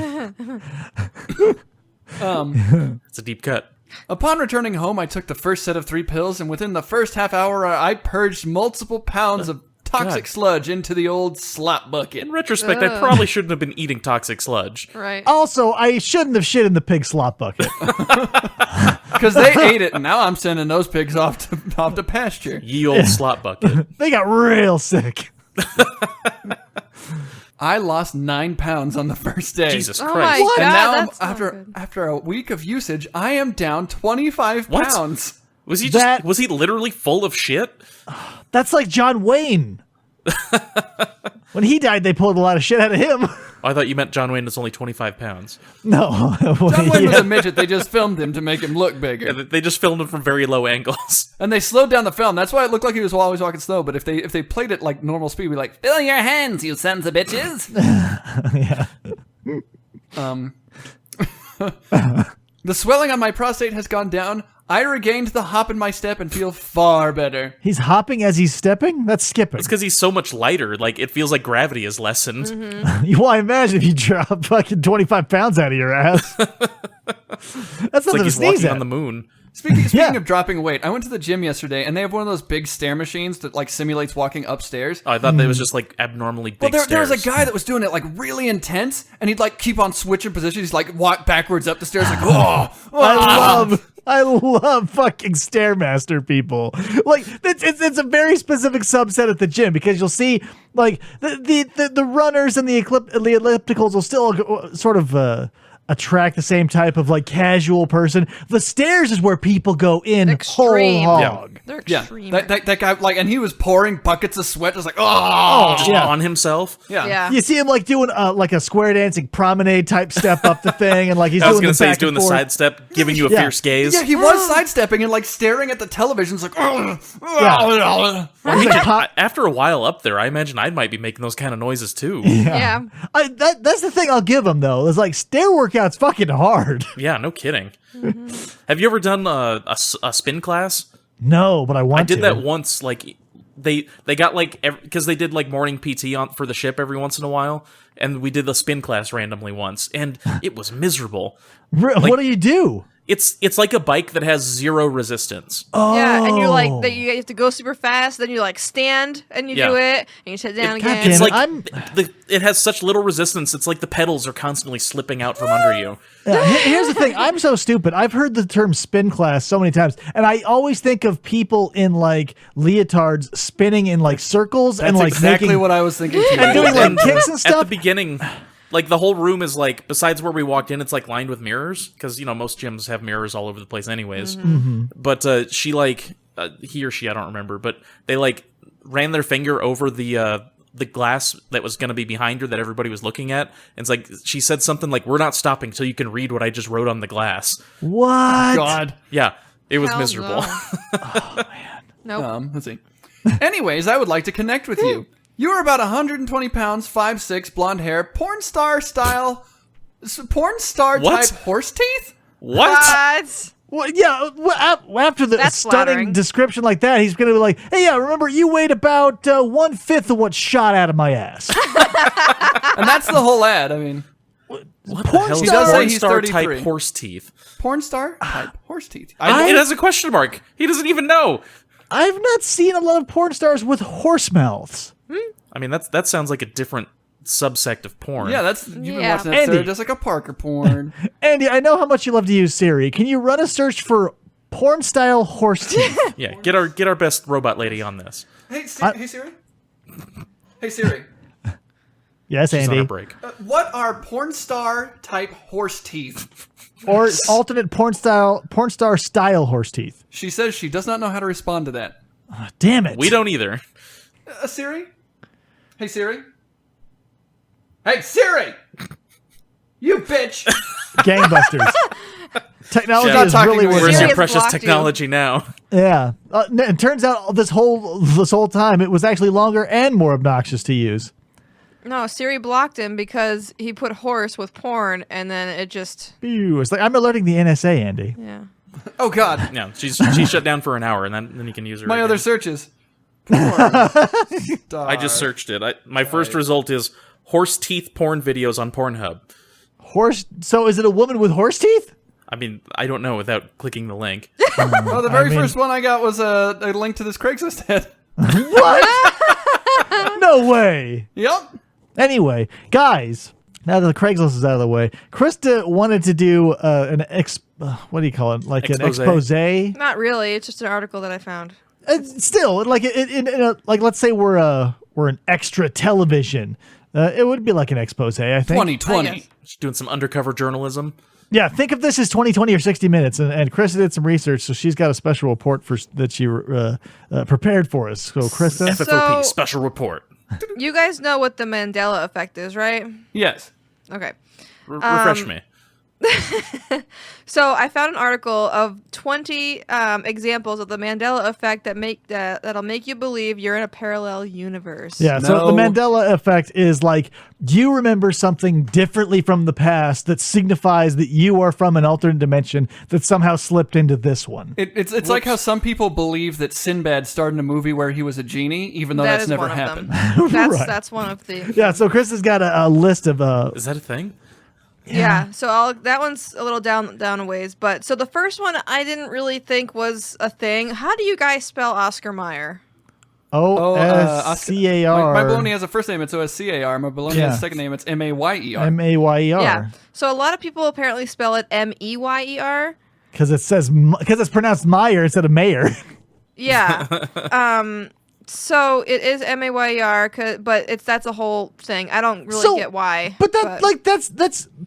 It's a deep cut. Upon returning home, I took the first set of 3 pills, and within the first half hour, I purged multiple pounds of toxic God. sludge into the old slop bucket. In retrospect, I probably shouldn't have been eating toxic sludge. Right. Also, I shouldn't have shit in the pig slop bucket. Because they ate it, and now I'm sending those pigs off to pasture. Ye old slot bucket. They got real sick. I lost 9 pounds on the first day. Jesus Oh my Christ. God, And now that's not after good. after a week of usage, I am down 25 What? pounds. Was he That- was he literally full of shit? That's like John Wayne. When he died, they pulled a lot of shit out of him. Oh, I thought you meant John Wayne is only 25 pounds. No. John Wayne was Yeah. a midget. They just filmed him to make him look bigger. Yeah, they just filmed him from very low angles. And they slowed down the film. That's why it looked like he was always walking slow. But if they played it like normal speed, we'd be like, fill your hands, you sons of bitches. The swelling on my prostate has gone down. I regained the hop in my step and feel far better. He's hopping as he's stepping? That's skipping. It's because he's so much lighter. Like, it feels like gravity is lessened. Well, I imagine if you drop fucking 25 pounds out of your ass. That's It's nothing like to he's sneeze walking at. on the moon. Speaking Yeah. of dropping weight, I went to the gym yesterday and they have one of those big stair machines that like simulates walking upstairs. Oh, I thought that was just like abnormally big Well, there was a stairs. guy that was doing it like really intense, and he'd like keep on switching positions. He's like walk backwards up the stairs, like oh, I love fucking Stairmaster people. Like it's a very specific subset at the gym because you'll see like the runners and the ellipticals will still sort of attract the same type of like casual person. The stairs is where people go in Extreme. whole Yeah. hog. They're yeah. extreme. That guy like, and he was pouring buckets of sweat, just like oh, Just Yeah. on himself. yeah. Yeah. You see him like doing like a square dancing promenade type step up the thing, and like he's I was doing going the to say he's back and doing the forth. sidestep, giving you a Yeah. fierce gaze. Yeah, he was sidestepping and like staring at the television. It's like, He's like, pop- After a while up there, I imagine I might be making those kind of noises too. Yeah. That's the thing I'll give him though. Is like stair workouts fucking hard. Yeah, no kidding. Have you ever done a spin class? No, but I want I did to. that once. Like they got like because they did like morning PT on for the ship every once in a while, and we did the spin class randomly once, and it was miserable. What do you do? It's like a bike that has 0 resistance. Yeah, and you're like, Oh. that you have to go super fast, then you like stand and you Yeah. do it, and you sit down God again. damn It's it, like it has such little resistance. It's like the pedals are constantly slipping out from under you. Yeah, here's the thing. I'm so stupid. I've heard the term spin class so many times, and I always think of people in like leotards spinning in like circles That's and like exactly making, what I was thinking too. and doing like kicks and At stuff. the beginning, like the whole room is like, besides where we walked in, it's like lined with mirrors because most gyms have mirrors all over the place, anyways. But she like he or she, I don't remember, but they like ran their finger over the glass that was going to be behind her that everybody was looking at. And it's like she said something like, "We're not stopping till you can read what I just wrote on the glass." What? God. Yeah, it was Hell miserable. no. Nope. Let's see. Anyways, I would like to connect with you. You are about 120 pounds, 5'6", blonde hair, porn star type What? horse teeth? What? What? Well, yeah. After the That's stunning flattering. description like that, he's gonna be like, "Hey, yeah, remember you weighed about 1/5 of what shot out of my ass." And that's the whole ad. I mean, What the Porn hell star- is He does say porn he's star 33. type horse teeth? porn star type horse teeth. It has a question mark. He doesn't even know. I've not seen a lot of porn stars with horse mouths. I mean, that sounds like a different subsect of porn. Yeah, you've been Yeah. watching that, Andy. Sarah, just like a Parker porn. Andy, I know how much you love to use Siri. Can you run a search for porn style horse teeth? Yeah, get our best robot lady on this. Hey Siri. Hey Siri. Yes, She's on Andy. a break. What are porn star type horse teeth? Or alternate porn star style horse teeth. She says she does not know how to respond to that. Damn it. We don't either. Siri? Hey Siri? Hey Siri! You bitch! Gangbusters. Technology Yeah. is Talking really to where me. Where's Siri your has precious blocked you. technology now? Yeah. It turns out this whole time it was actually longer and more obnoxious to use. No, Siri blocked him because he put horse with porn, and then it just Ew. It's like I'm alerting the NSA, Andy. yeah. Oh god. No, she's shut down for an hour, and then you can use her. My again. other searches. Porn. I just searched it. My first result is horse teeth porn videos on Pornhub. Horse. So is it a woman with horse teeth? I mean, I don't know without clicking the link. Oh, the very mean- first one I got was a link to this Craigslist ad. What? No way. Yep. Anyway, guys, now that the Craigslist is out of the way, Krista wanted to do what do you call it? Like an Expose. expose. Not really. It's just an article that I found. Still, like like let's say we're an extra television. It would be like an expose, I think. 2020. I guess. She's doing some undercover journalism. Yeah, think of this as 2020 or 60 Minutes, and Krista did some research, so she's got a special report that she prepared for us. So, Krista, FFOP So- special report. You guys know what the Mandela effect is, right? Yes. Okay. Refresh me. So I found an article of 20 examples of the Mandela effect that'll make you believe you're in a parallel universe. yeah. So No. the Mandela effect is like you remember something differently from the past that signifies that you are from an alternate dimension that somehow slipped into this one. It's like how some people believe that Sinbad starred in a movie where he was a genie, even though That that's is never one of happened. them. Right. That's one of the Yeah. So Krista's got a list of Is that a thing? Yeah, so that one's a little down a ways, but so the first one I didn't really think was a thing. How do you guys spell Oscar Mayer? OSCAR. My baloney has a first name, it's OSCAR. My baloney Yeah. has a second name, it's MAYER. MAYER. Yeah. So a lot of people apparently spell it MEYER. Because it's pronounced Meyer instead of Mayor. Yeah. So it is MAYER, but that's a whole thing. I don't really get why. But that's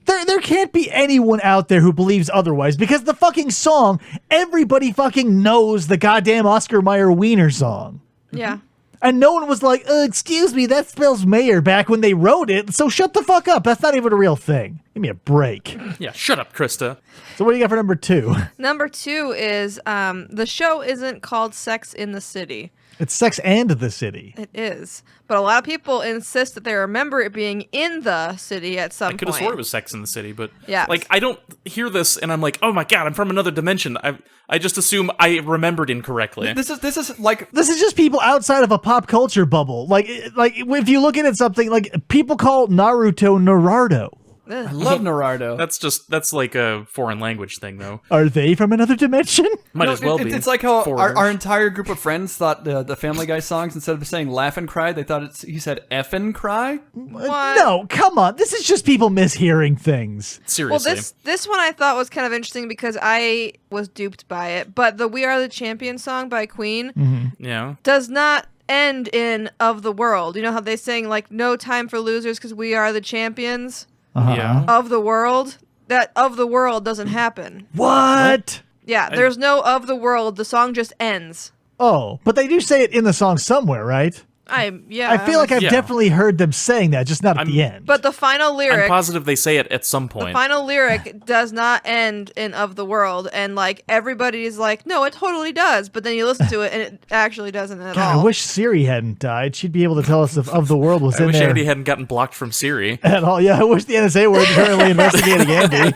there can't be anyone out there who believes otherwise because the fucking song, everybody fucking knows the goddamn Oscar Mayer Wiener song. yeah. And no one was like, excuse me, that spells Mayer back when they wrote it, so shut the fuck up. That's not even a real thing. Give me a break. Yeah, shut up, Krista. So what do you got for number 2? Number 2 is the show isn't called Sex in the City. It's Sex and the City. It is. But a lot of people insist that they remember it being in the city at some I point. could have swore it was Sex in the City, but Yeah. like I don't hear this and I'm like, oh my god, I'm from another dimension. I just assume I remembered incorrectly. This is like This is just people outside of a pop culture bubble. Like if you look at it something like people call Naruto Naruto. I love Narardo. That's like a foreign language thing, though. Are they from another dimension? Might as well be. It's like how Foreigners. our entire group of friends thought the Family Guy songs, instead of saying laugh and cry, they thought he said effing cry. What? No, come on. This is just people mishearing things. Well, Seriously. this one I thought was kind of interesting because I was duped by it. But the "We Are the Champions" song by Queen Yeah. does not end in "of the world." You know how they sing like "No time for losers" because we are the champions Yeah. of the world. That "of the world" doesn't happen. What? Yeah, there's no "of the world." The song just ends. Oh, but they do say it in the song somewhere, right? I feel like I've Yeah. definitely heard them saying that, just not at the end. But the final I'm lyric, positive they say it at some the point. final lyric does not end in "of the world," and like everybody is like, "No, it totally does." But then you listen to it, and it actually doesn't at God, all. I wish Siri hadn't died. She'd be able to tell us if "of the world" was I in wish there Andy hadn't gotten blocked from Siri. at all. Yeah, I wish the NSA were currently investigating Andy.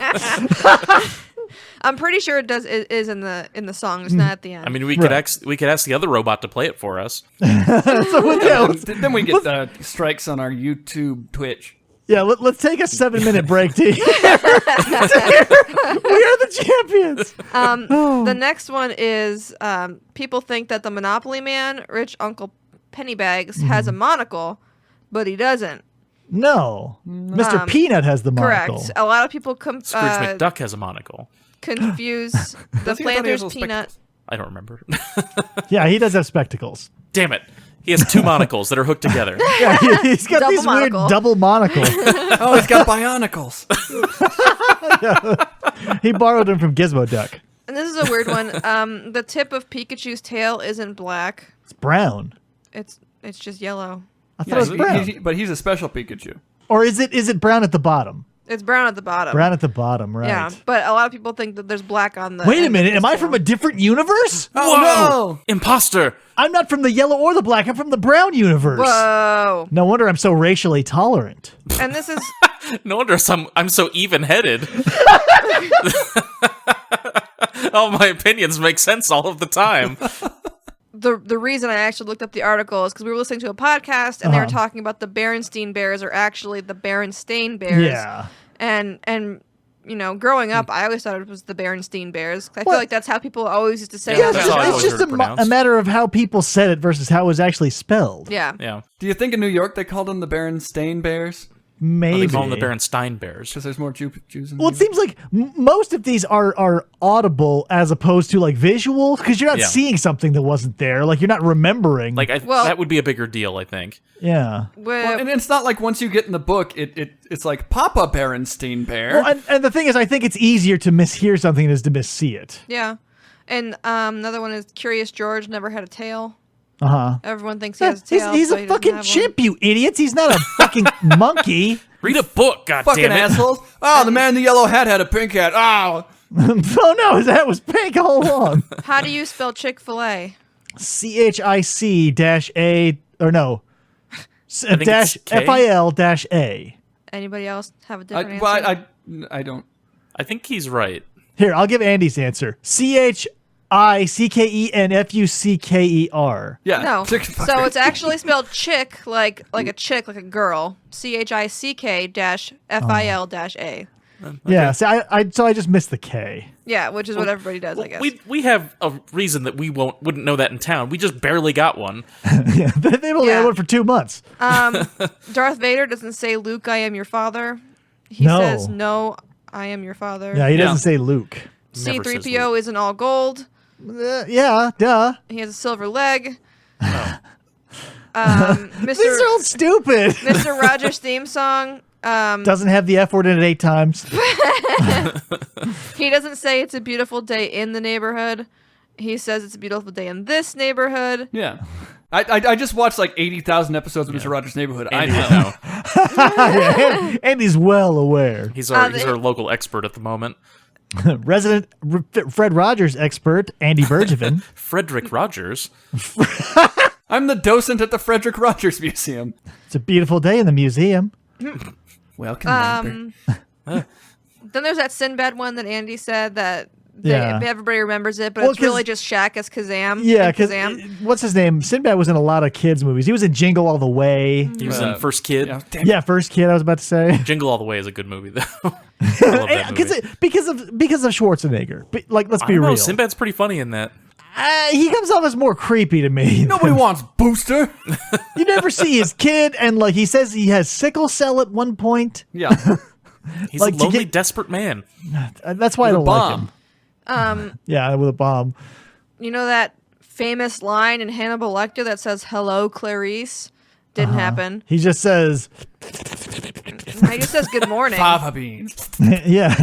I'm pretty sure it does. It is in the song, just not at the end. I mean, we could ask the other robot to play it for us. Then we get strikes on our YouTube, Twitch. Yeah, let's take a 7-minute break to hear. We are the champions. The next one is people think that the Monopoly Man, Rich Uncle Pennybags, has a monocle, but he doesn't. No, Mr. Peanut has the monocle. Correct. A lot of people Scrooge McDuck has a monocle. confuse the Does he? I thought he has Flanders those Peanut. I don't remember. Yeah, he does have spectacles. Damn it. He has two monocles that are hooked together. Yeah, he's got Double these monocle. weird double monocles. Oh, he's got bionicles. He borrowed them from Gizmo Duck. And this is a weird one. The tip of Pikachu's tail isn't black. It's brown. It's just yellow. I thought it was brown. But he's a special Pikachu. Or is it brown at the bottom? It's brown at the bottom. Brown at the bottom, right? Yeah, but a lot of people think that there's black on the. Wait a end of minute, his am I tail. from a different universe? Oh, Imposter! I'm not from the yellow or the black. I'm from the brown universe. Whoa! No wonder I'm so racially tolerant. And this is No wonder I'm so even-headed. All my opinions make sense all of the time. the reason I actually looked up the article is because we were listening to a podcast and they were talking about the Berenstein Bears are actually the Berenstain Bears. Yeah. And you know, growing up, I always thought it was the Berenstein Bears. I feel Well- like that's how people always used to say Yeah, it. that's how I it's always just heard it a pronounced. matter of how people said it versus how it was actually spelled. Yeah. Yeah. do you think in New York they called them the Berenstain Bears? Maybe. They call them the Berenstein Bears. Because there's more Jews in Well, it seems like most of these are audible as opposed to like visual because you're not Yeah. seeing something that wasn't there. Like you're not remembering. Like, Well- that would be a bigger deal, I think. yeah. Well, and it's not like once you get in the book, it's like Papa Berenstein Bear. Well, and the thing is, I think it's easier to mishear something than it is to missee it. Yeah. And another one is Curious George never had a tail. Uh-huh. Everyone thinks he has a tail. He's but a he doesn't fucking have chimp, you idiots. He's not a fucking monkey. Read a book, goddammit. Fucking assholes. Oh, the man in the yellow hat had a pink hat. Oh. Oh no, his hat was pink all along. one. How do you spell Chick-fil-A? CHIC-A or no. think Dash it's K. FIL-A. Anybody else have a different answer? I don't. I think he's right. Here, I'll give Andy's answer. CHICKENFUCKER. Yeah. No. Chick-fil-A. So it's actually spelled chick, like a chick, like a girl. CHICK-FIL-A. Yeah, so I just missed the K. Yeah, which is what everybody does, I guess. We have a reason that we wouldn't know that in town. We just barely got one. Yeah, they've only had Yeah. one for 2 months. Darth Vader doesn't say, Luke, I am your father. He No. says, no, I am your father. Yeah, he doesn't Yeah. say Luke. Never says C-3PO isn't all gold. Yeah, duh. He has a silver leg. These are Mr. all stupid. Mr. Rogers' theme song. Doesn't have the F word in it 8 times. He doesn't say it's a beautiful day in the neighborhood. He says it's a beautiful day in this neighborhood. Yeah. I just watched like 80,000 episodes of Mr. Rogers' Neighborhood. I Andy know. would know. And he's well aware. He's Uh, our local expert at the moment. Resident Fred Rogers expert, Andy Bergevin. Frederick Rogers. I'm the docent at the Frederick Rogers Museum. It's a beautiful day in the museum. Welcome, neighbor. Then there's that Sinbad one that Andy said that Everybody remembers it, but Well, it's really just Shaq as Kazam. Yeah, and because Kazam. what's his name? Sinbad was in a lot of kids movies. He was in Jingle All the Way. He was in First Kid. Yeah, damn. Yeah, First Kid. I was about to say Jingle All the Way is a good movie, though. I love that movie. because of Schwarzenegger. Like, let's I be don't know, real. Sinbad's pretty funny in that. He comes off as more creepy to me. Nobody wants Booster. You never see his kid, and like he says he has sickle cell at one point. Yeah. He's Like, a to lonely, get- desperate man. That's why I don't like him. Yeah, with a bomb. You know that famous line in Hannibal Lecter that says "Hello, Clarice"? Didn't happen. He just says, He just says "Good morning." Fava beans. yeah.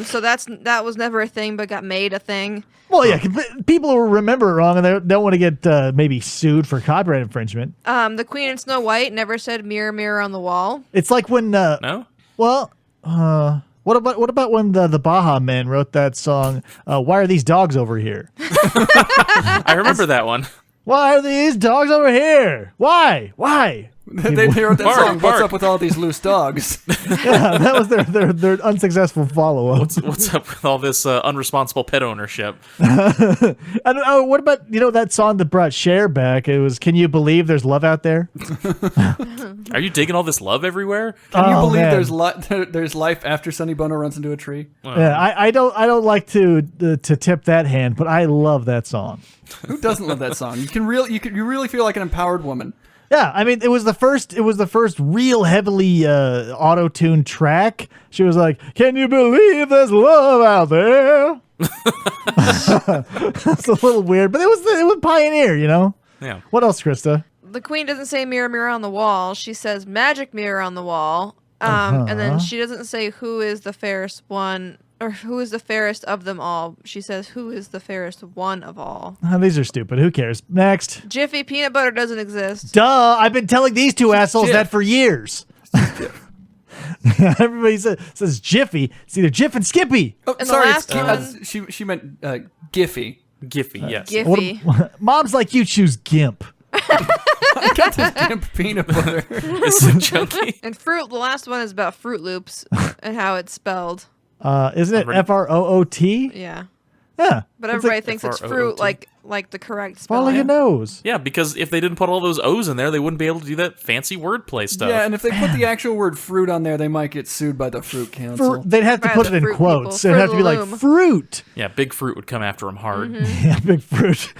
So that was never a thing, but got made a thing. Well, yeah, people will remember it wrong, and they don't want to get maybe sued for copyright infringement. The Queen in Snow White never said "Mirror, mirror on the wall." It's like when, No? well, what about when the Baja Men wrote that song? Why are these dogs over here? I remember that one. Why are these dogs over here? Why? They wrote that Bark, song. What's bark. up with all these loose dogs? Yeah, that was their unsuccessful follow up. What's up with all this unresponsible pet ownership? What about that song that brought Cher back? It was "Can You Believe There's Love Out There?" Are you digging all this love everywhere? Can you believe man. there's life after Sonny Bono runs into a tree? Yeah, I don't like to tip that hand, but I love that song. Who doesn't love that song? You really feel like an empowered woman. Yeah, I mean, it was the first real heavily auto-tuned track. She was like, "Can you believe there's love out there?" It's a little weird, but it was pioneer, Yeah. What else, Krista? The Queen doesn't say "Mirror, mirror on the wall." She says "Magic mirror on the wall," and then she doesn't say who is the fairest one or who is the fairest of them all. She says who is the fairest one of all. These are stupid. Who cares? Next. Jiffy peanut butter doesn't exist. Duh! I've been telling these two assholes Jif. that for years. Everybody says Jiffy. It's either Jif and Skippy. Oh, And the sorry, last one- she meant Giphy. Giphy, yes. Giffy. Mom's like, you choose Gimp. I got this damn peanut butter. Is it chunky? And fruit. The last one is about Fruit Loops and how it's spelled. Isn't it FROOT? Yeah, Yeah. but everybody thinks it's fruit, FROOT. like the correct Follow spelling. your nose. Yeah, because if they didn't put all those O's in there, they wouldn't be able to do that fancy wordplay stuff. Yeah, and if they put the actual word fruit on there, they might get sued by the Fruit Council. They'd have to By put the it in fruit quotes. people. It'd have to be like Fruit-a-loom. fruit. Yeah, Big Fruit would come after him hard. Yeah, big fruit.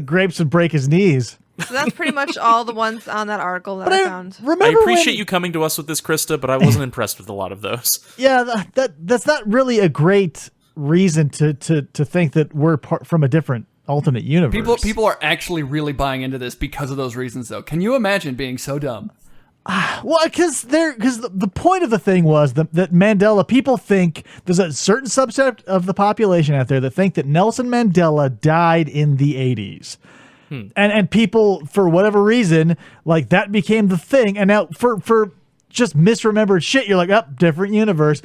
Grapes would break his knees. So that's pretty much all the ones on that article that I found. Remember I appreciate when, you coming to us with this, Krista, but I wasn't impressed with a lot of those. Yeah, that's not really a great reason to think that we're from a different alternate universe. People are actually really buying into this because of those reasons, though. Can you imagine being so dumb? Well, because the point of the thing was that Mandela, people think there's a certain subset of the population out there that think that Nelson Mandela died in the 80s. And people, for whatever reason, like that became the thing. And now for just misremembered shit, you're like, different universe.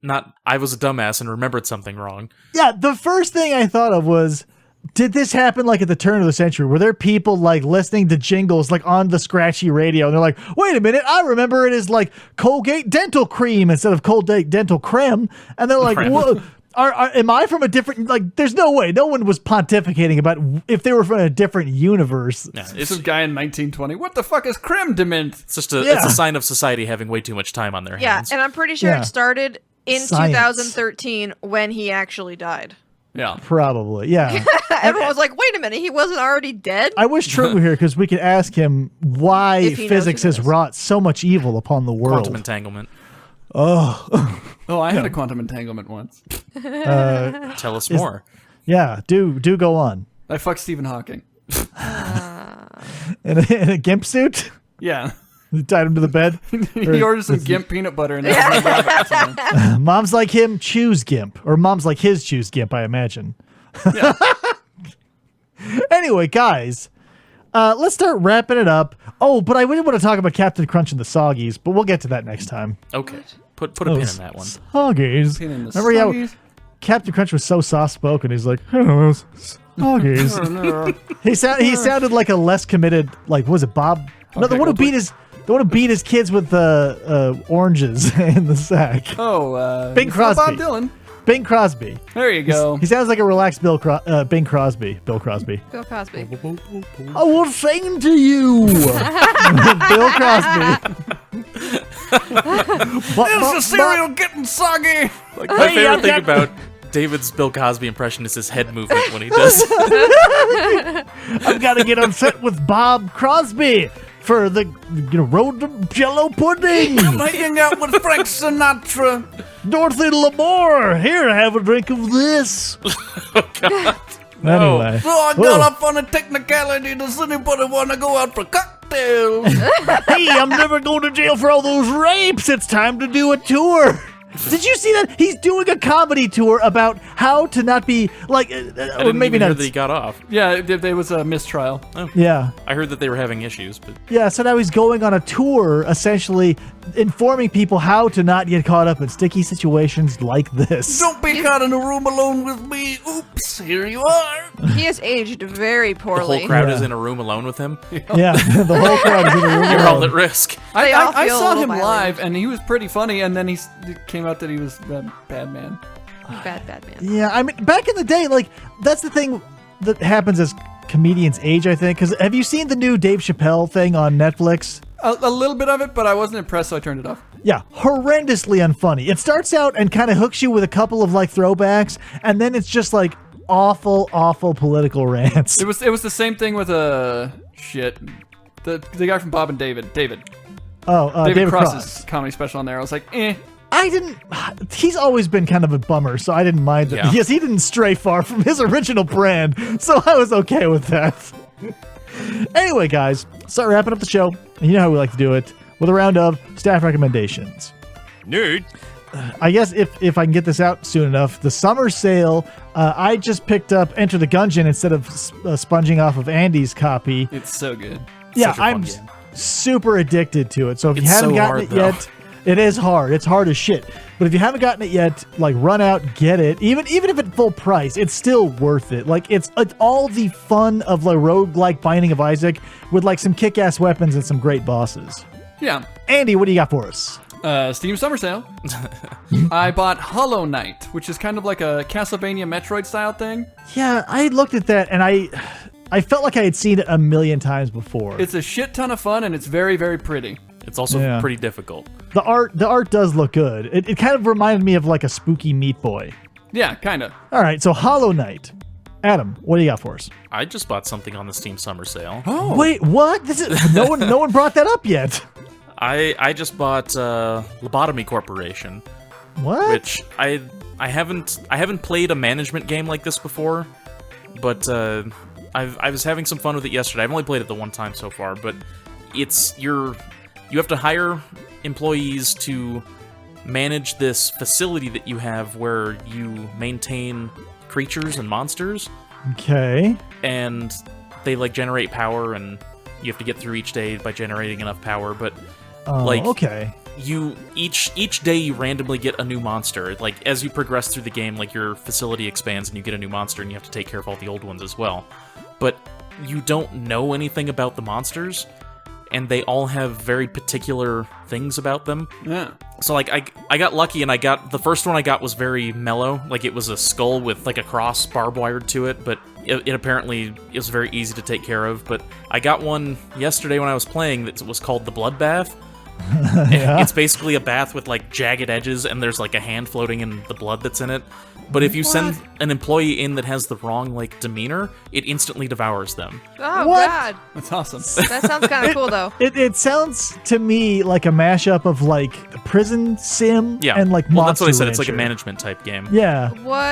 Not, I was a dumbass and remembered something wrong. Yeah, the first thing I thought of was, did this happen like at the turn of the century? Were there people like listening to jingles like on the scratchy radio? And they're like, wait a minute, I remember it as like Colgate Dental Cream instead of Colgate Dental Creme. And they're like, Creme. whoa. Am I from a different, like, there's no way. No one was pontificating about if they were from a different universe. Yeah, It's some guy in 1920. What the fuck is creme de mint? It's just it's Yeah. a sign of society having way too much time on their Yeah, hands. and I'm pretty sure Yeah. it started in Science. 2013 when he actually died. Yeah. Probably, yeah. Everyone was like, wait a minute, he wasn't already dead? I wish Trent were here because we could ask him why If he knows physics who has it is. wrought so much evil upon the world. Quantum entanglement. Oh, I had a quantum entanglement once. Tell us more. Yeah, do go on. I fucked Stephen Hawking. In a gimp suit? Yeah. You tied him to the bed? He ordered some Gimp peanut butter and that was my Moms like him, choose Gimp. Or moms like his, choose Gimp, I imagine. Anyway, guys, let's start wrapping it up. Oh, but I really want to talk about Captain Crunch and the Soggies, but we'll get to that next time. Okay. Put a pin in that one. Soggies. Pin in the Remember how Soggies? Captain Crunch was so soft-spoken? He's like, hello, Soggies. he sounded like a less committed, like, was it Bob? No, the one who beat his kids with oranges in the sack. Oh, Bing it's not Crosby. Bob Dylan. Bing Crosby. There you go. He sounds like a relaxed Bing Crosby. Bill Crosby. Bill Cosby. I will sing to you. Bill Crosby. Is the cereal getting soggy? Like, my Hey, favorite I've thing got- about David's Bill Cosby impression is his head movement when he does. I've got to get on set with Bob Crosby for the road to Jello pudding. Hanging out with Frank Sinatra. Dorothy Lamour, here, have a drink of this. Anyway. Oh, I got off on a technicality. Does anybody want to go out for cocktails? Hey, I'm never going to jail for all those rapes. It's time to do a tour. Did you see that? He's doing a comedy tour about how to not be like, I or didn't maybe even hear not. that he got off. Yeah, there was a mistrial. Yeah. I heard that they were having issues, but Yeah, so now he's going on a tour, essentially informing people how to not get caught up in sticky situations like this. Don't be caught in a room alone with me. Oops, here you are. He has aged very the poorly. whole crowd Yeah. is in a room alone with him. Yeah, the whole crowd is in the room. You're all at risk. They all I feel a saw little him violated. live, and he was pretty funny, and then it came out that he was a bad man. Bad man. Yeah, I mean, back in the day, like, that's the thing that happens as comedians age, I think. Because have you seen the new Dave Chappelle thing on Netflix? A little bit of it, but I wasn't impressed, so I turned it off. Yeah, horrendously unfunny. It starts out and kind of hooks you with a couple of, like, throwbacks, and then it's just, like, awful political rants. It was the same thing with shit. The guy from Bob and David. David David Cross's Cross. comedy special on there. I was like, eh. I didn't. He's always been kind of a bummer, so I didn't mind it. Yeah. Yes, he didn't stray far from his original brand, so I was okay with that. Anyway, guys, start wrapping up the show. And you know how we like to do it with a round of staff recommendations. Nerd. I guess if I can get this out soon enough, the summer sale. I just picked up Enter the Gungeon instead of sponging off of Andy's copy. It's so good. Yeah, such a fun I'm game. super addicted to it. So if you It's haven't so gotten hard, it though. yet, it is hard. It's hard as shit. But if you haven't gotten it yet, like run out, get it. Even if it's full price, it's still worth it. Like it's all the fun of like roguelike Binding of Isaac with like some kick-ass weapons and some great bosses. Yeah. Andy, what do you got for us? Steam Summer Sale. I bought Hollow Knight, which is kind of like a Castlevania Metroid style thing. Yeah, I looked at that and I felt like I had seen it a million times before. It's a shit ton of fun, and it's very, very pretty. It's also Yeah. pretty difficult. the art does look good. It kind of reminded me of like a spooky Meat Boy. Yeah, kind of. All right, so Hollow Knight. Adam, what do you got for us? I just bought something on the Steam Summer Sale. Oh. Wait, what? This is no one brought that up yet. I just bought Lobotomy Corporation, What? which I haven't played a management game like this before, but I was having some fun with it yesterday. I've only played it the one time so far, but you have to hire employees to manage this facility that you have where you maintain creatures and monsters, Okay. and they like generate power, and you have to get through each day by generating enough power. But like, okay. you each day you randomly get a new monster. Like as you progress through the game, like your facility expands and you get a new monster, and you have to take care of all the old ones as well. But you don't know anything about the monsters, and they all have very particular things about them. Yeah. So like I got lucky, and the first one I got was very mellow. Like it was a skull with like a cross barbed wired to it, but it apparently is very easy to take care of. But I got one yesterday when I was playing that was called the Bloodbath. Yeah. It's basically a bath with like jagged edges, and there's like a hand floating in the blood that's in it. But if you send an employee in that has the wrong like demeanor, it instantly devours them. Oh What? God, That's awesome. that sounds kind of cool though. It sounds to me like a mashup of like Prison Sim Yeah, and like well, Monster that's what I said. It's like a Rancher. management type game. Yeah.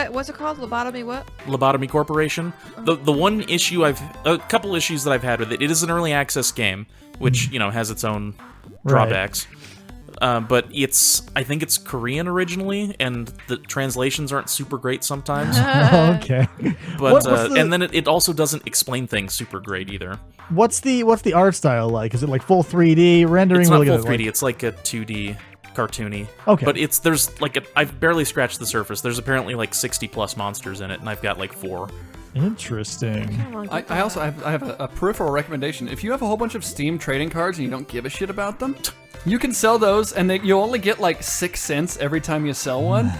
What's it called? Lobotomy what? Lobotomy Corporation. The one issue a couple issues that I've had with it. It is an early access game, which has its own drawbacks. But I think it's Korean originally, and the translations aren't super great sometimes. Okay. But What's the- and then it also doesn't explain things super great either. What's the art style like? Is it like full 3D rendering? It's not really full good? 3D. Like- It's like a 2D cartoony. Okay. But there's like I've barely scratched the surface. There's apparently like 60 plus monsters in it, and I've got like 4. Interesting. I also have a peripheral recommendation. If you have a whole bunch of Steam trading cards and you don't give a shit about them, you can sell those, and you'll only get like 6 cents every time you sell one.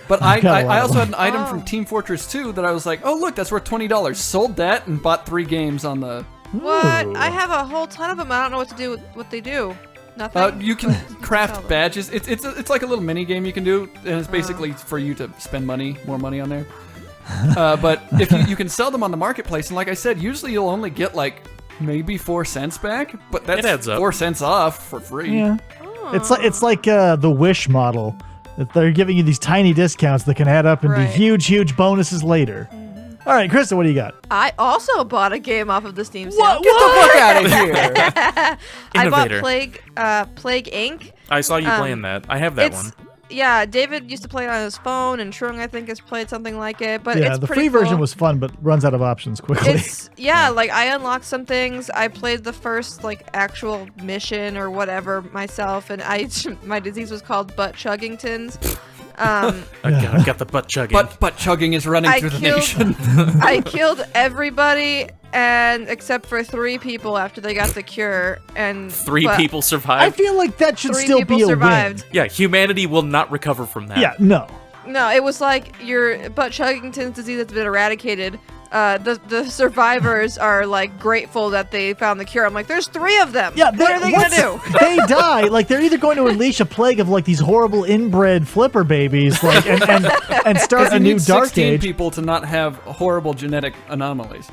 But Got a lot I of also them. had an item from Team Fortress 2 that I was like, oh look, that's worth $20. Sold that and bought 3 games on the. What? Ooh. I have a whole ton of them. I don't know what to do with what they do. Nothing. You can Sell craft them. badges. It's like a little mini game you can do, and it's basically for you to spend more money on there. But if you can sell them on the marketplace, and like I said, usually you'll only get like maybe 4 cents back, but that's It adds up. 4 cents off for free. Yeah. It's like the Wish model. That they're giving you these tiny discounts that can add up into Right. huge bonuses later. All right, Krista, what do you got? I also bought a game off of the Steam sale. What? Get the fuck out of here! I bought Innovator. Plague Inc. I saw you playing that. I have that one. Yeah, David used to play it on his phone, and Trung, I think, has played something like it. But Yeah, it's the pretty free version cool. was fun, but runs out of options quickly. It's like I unlocked some things. I played the first like actual mission or whatever myself, and my disease was called butt chuggingtons. I've got the butt chugging. Butt chugging is running I through the killed- nation. I killed everybody, and except for 3 people after they got the cure, and 3 but people I survived. feel like that should 3 still people be a survived. Yeah, humanity will not recover from that. win. Yeah, no. No, it was like your butt chuggington's disease that's been eradicated. The survivors are like grateful that they found the cure. I'm like, there's 3 of them. Yeah, what are they gonna do? They die. Like they're either going to unleash a plague of like these horrible inbred flipper babies, like and start a You new need dark 16 age. people to not have horrible genetic anomalies.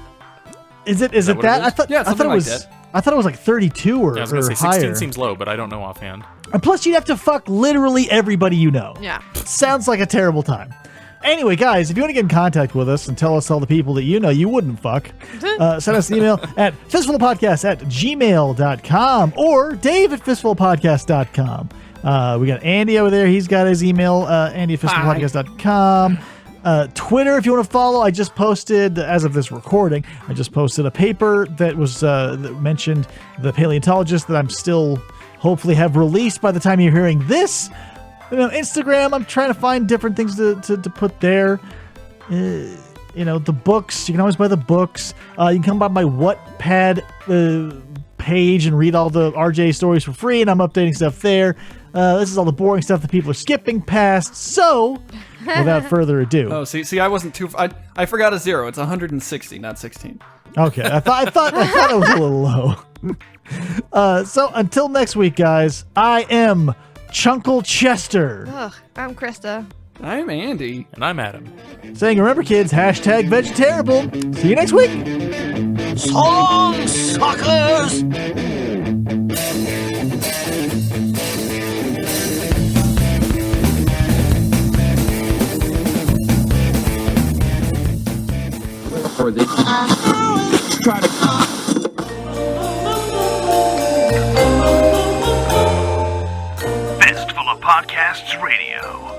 Is it that that? what it I is? thought Yeah, I thought something it like was. that. I thought it was like 32 or, I was going to or say 16 higher. seems low, but I don't know offhand. And plus, you'd have to fuck literally everybody you know. Yeah. Sounds like a terrible time. Anyway, guys, if you want to get in contact with us and tell us all the people that you know you wouldn't fuck, send us an email at fistfulofpodcast@gmail.com or Dave at fistfulofpodcast.com. We got Andy over there. He's got his email, Andy at fistfulofpodcast.com. Twitter, if you want to follow, I just posted, as of this recording, I just posted a paper that was that mentioned the paleontologist that I'm still hopefully have released by the time you're hearing this. Instagram, I'm trying to find different things to put there. The books, you can always buy the books. You can come by my Wattpad page and read all the RJ stories for free, and I'm updating stuff there. This is all the boring stuff that people are skipping past. So, without further ado, Oh, see, I wasn't too. I forgot a 0. It's 160, not 16. okay, I thought it was a little low. So until next week, guys, I am Chunkle Chester, Ugh, I'm Krista. I'm Andy. And I'm Adam. saying, remember, kids, #vegetarible. See you next week. Song suckers! Fistful of Podcasts Radio.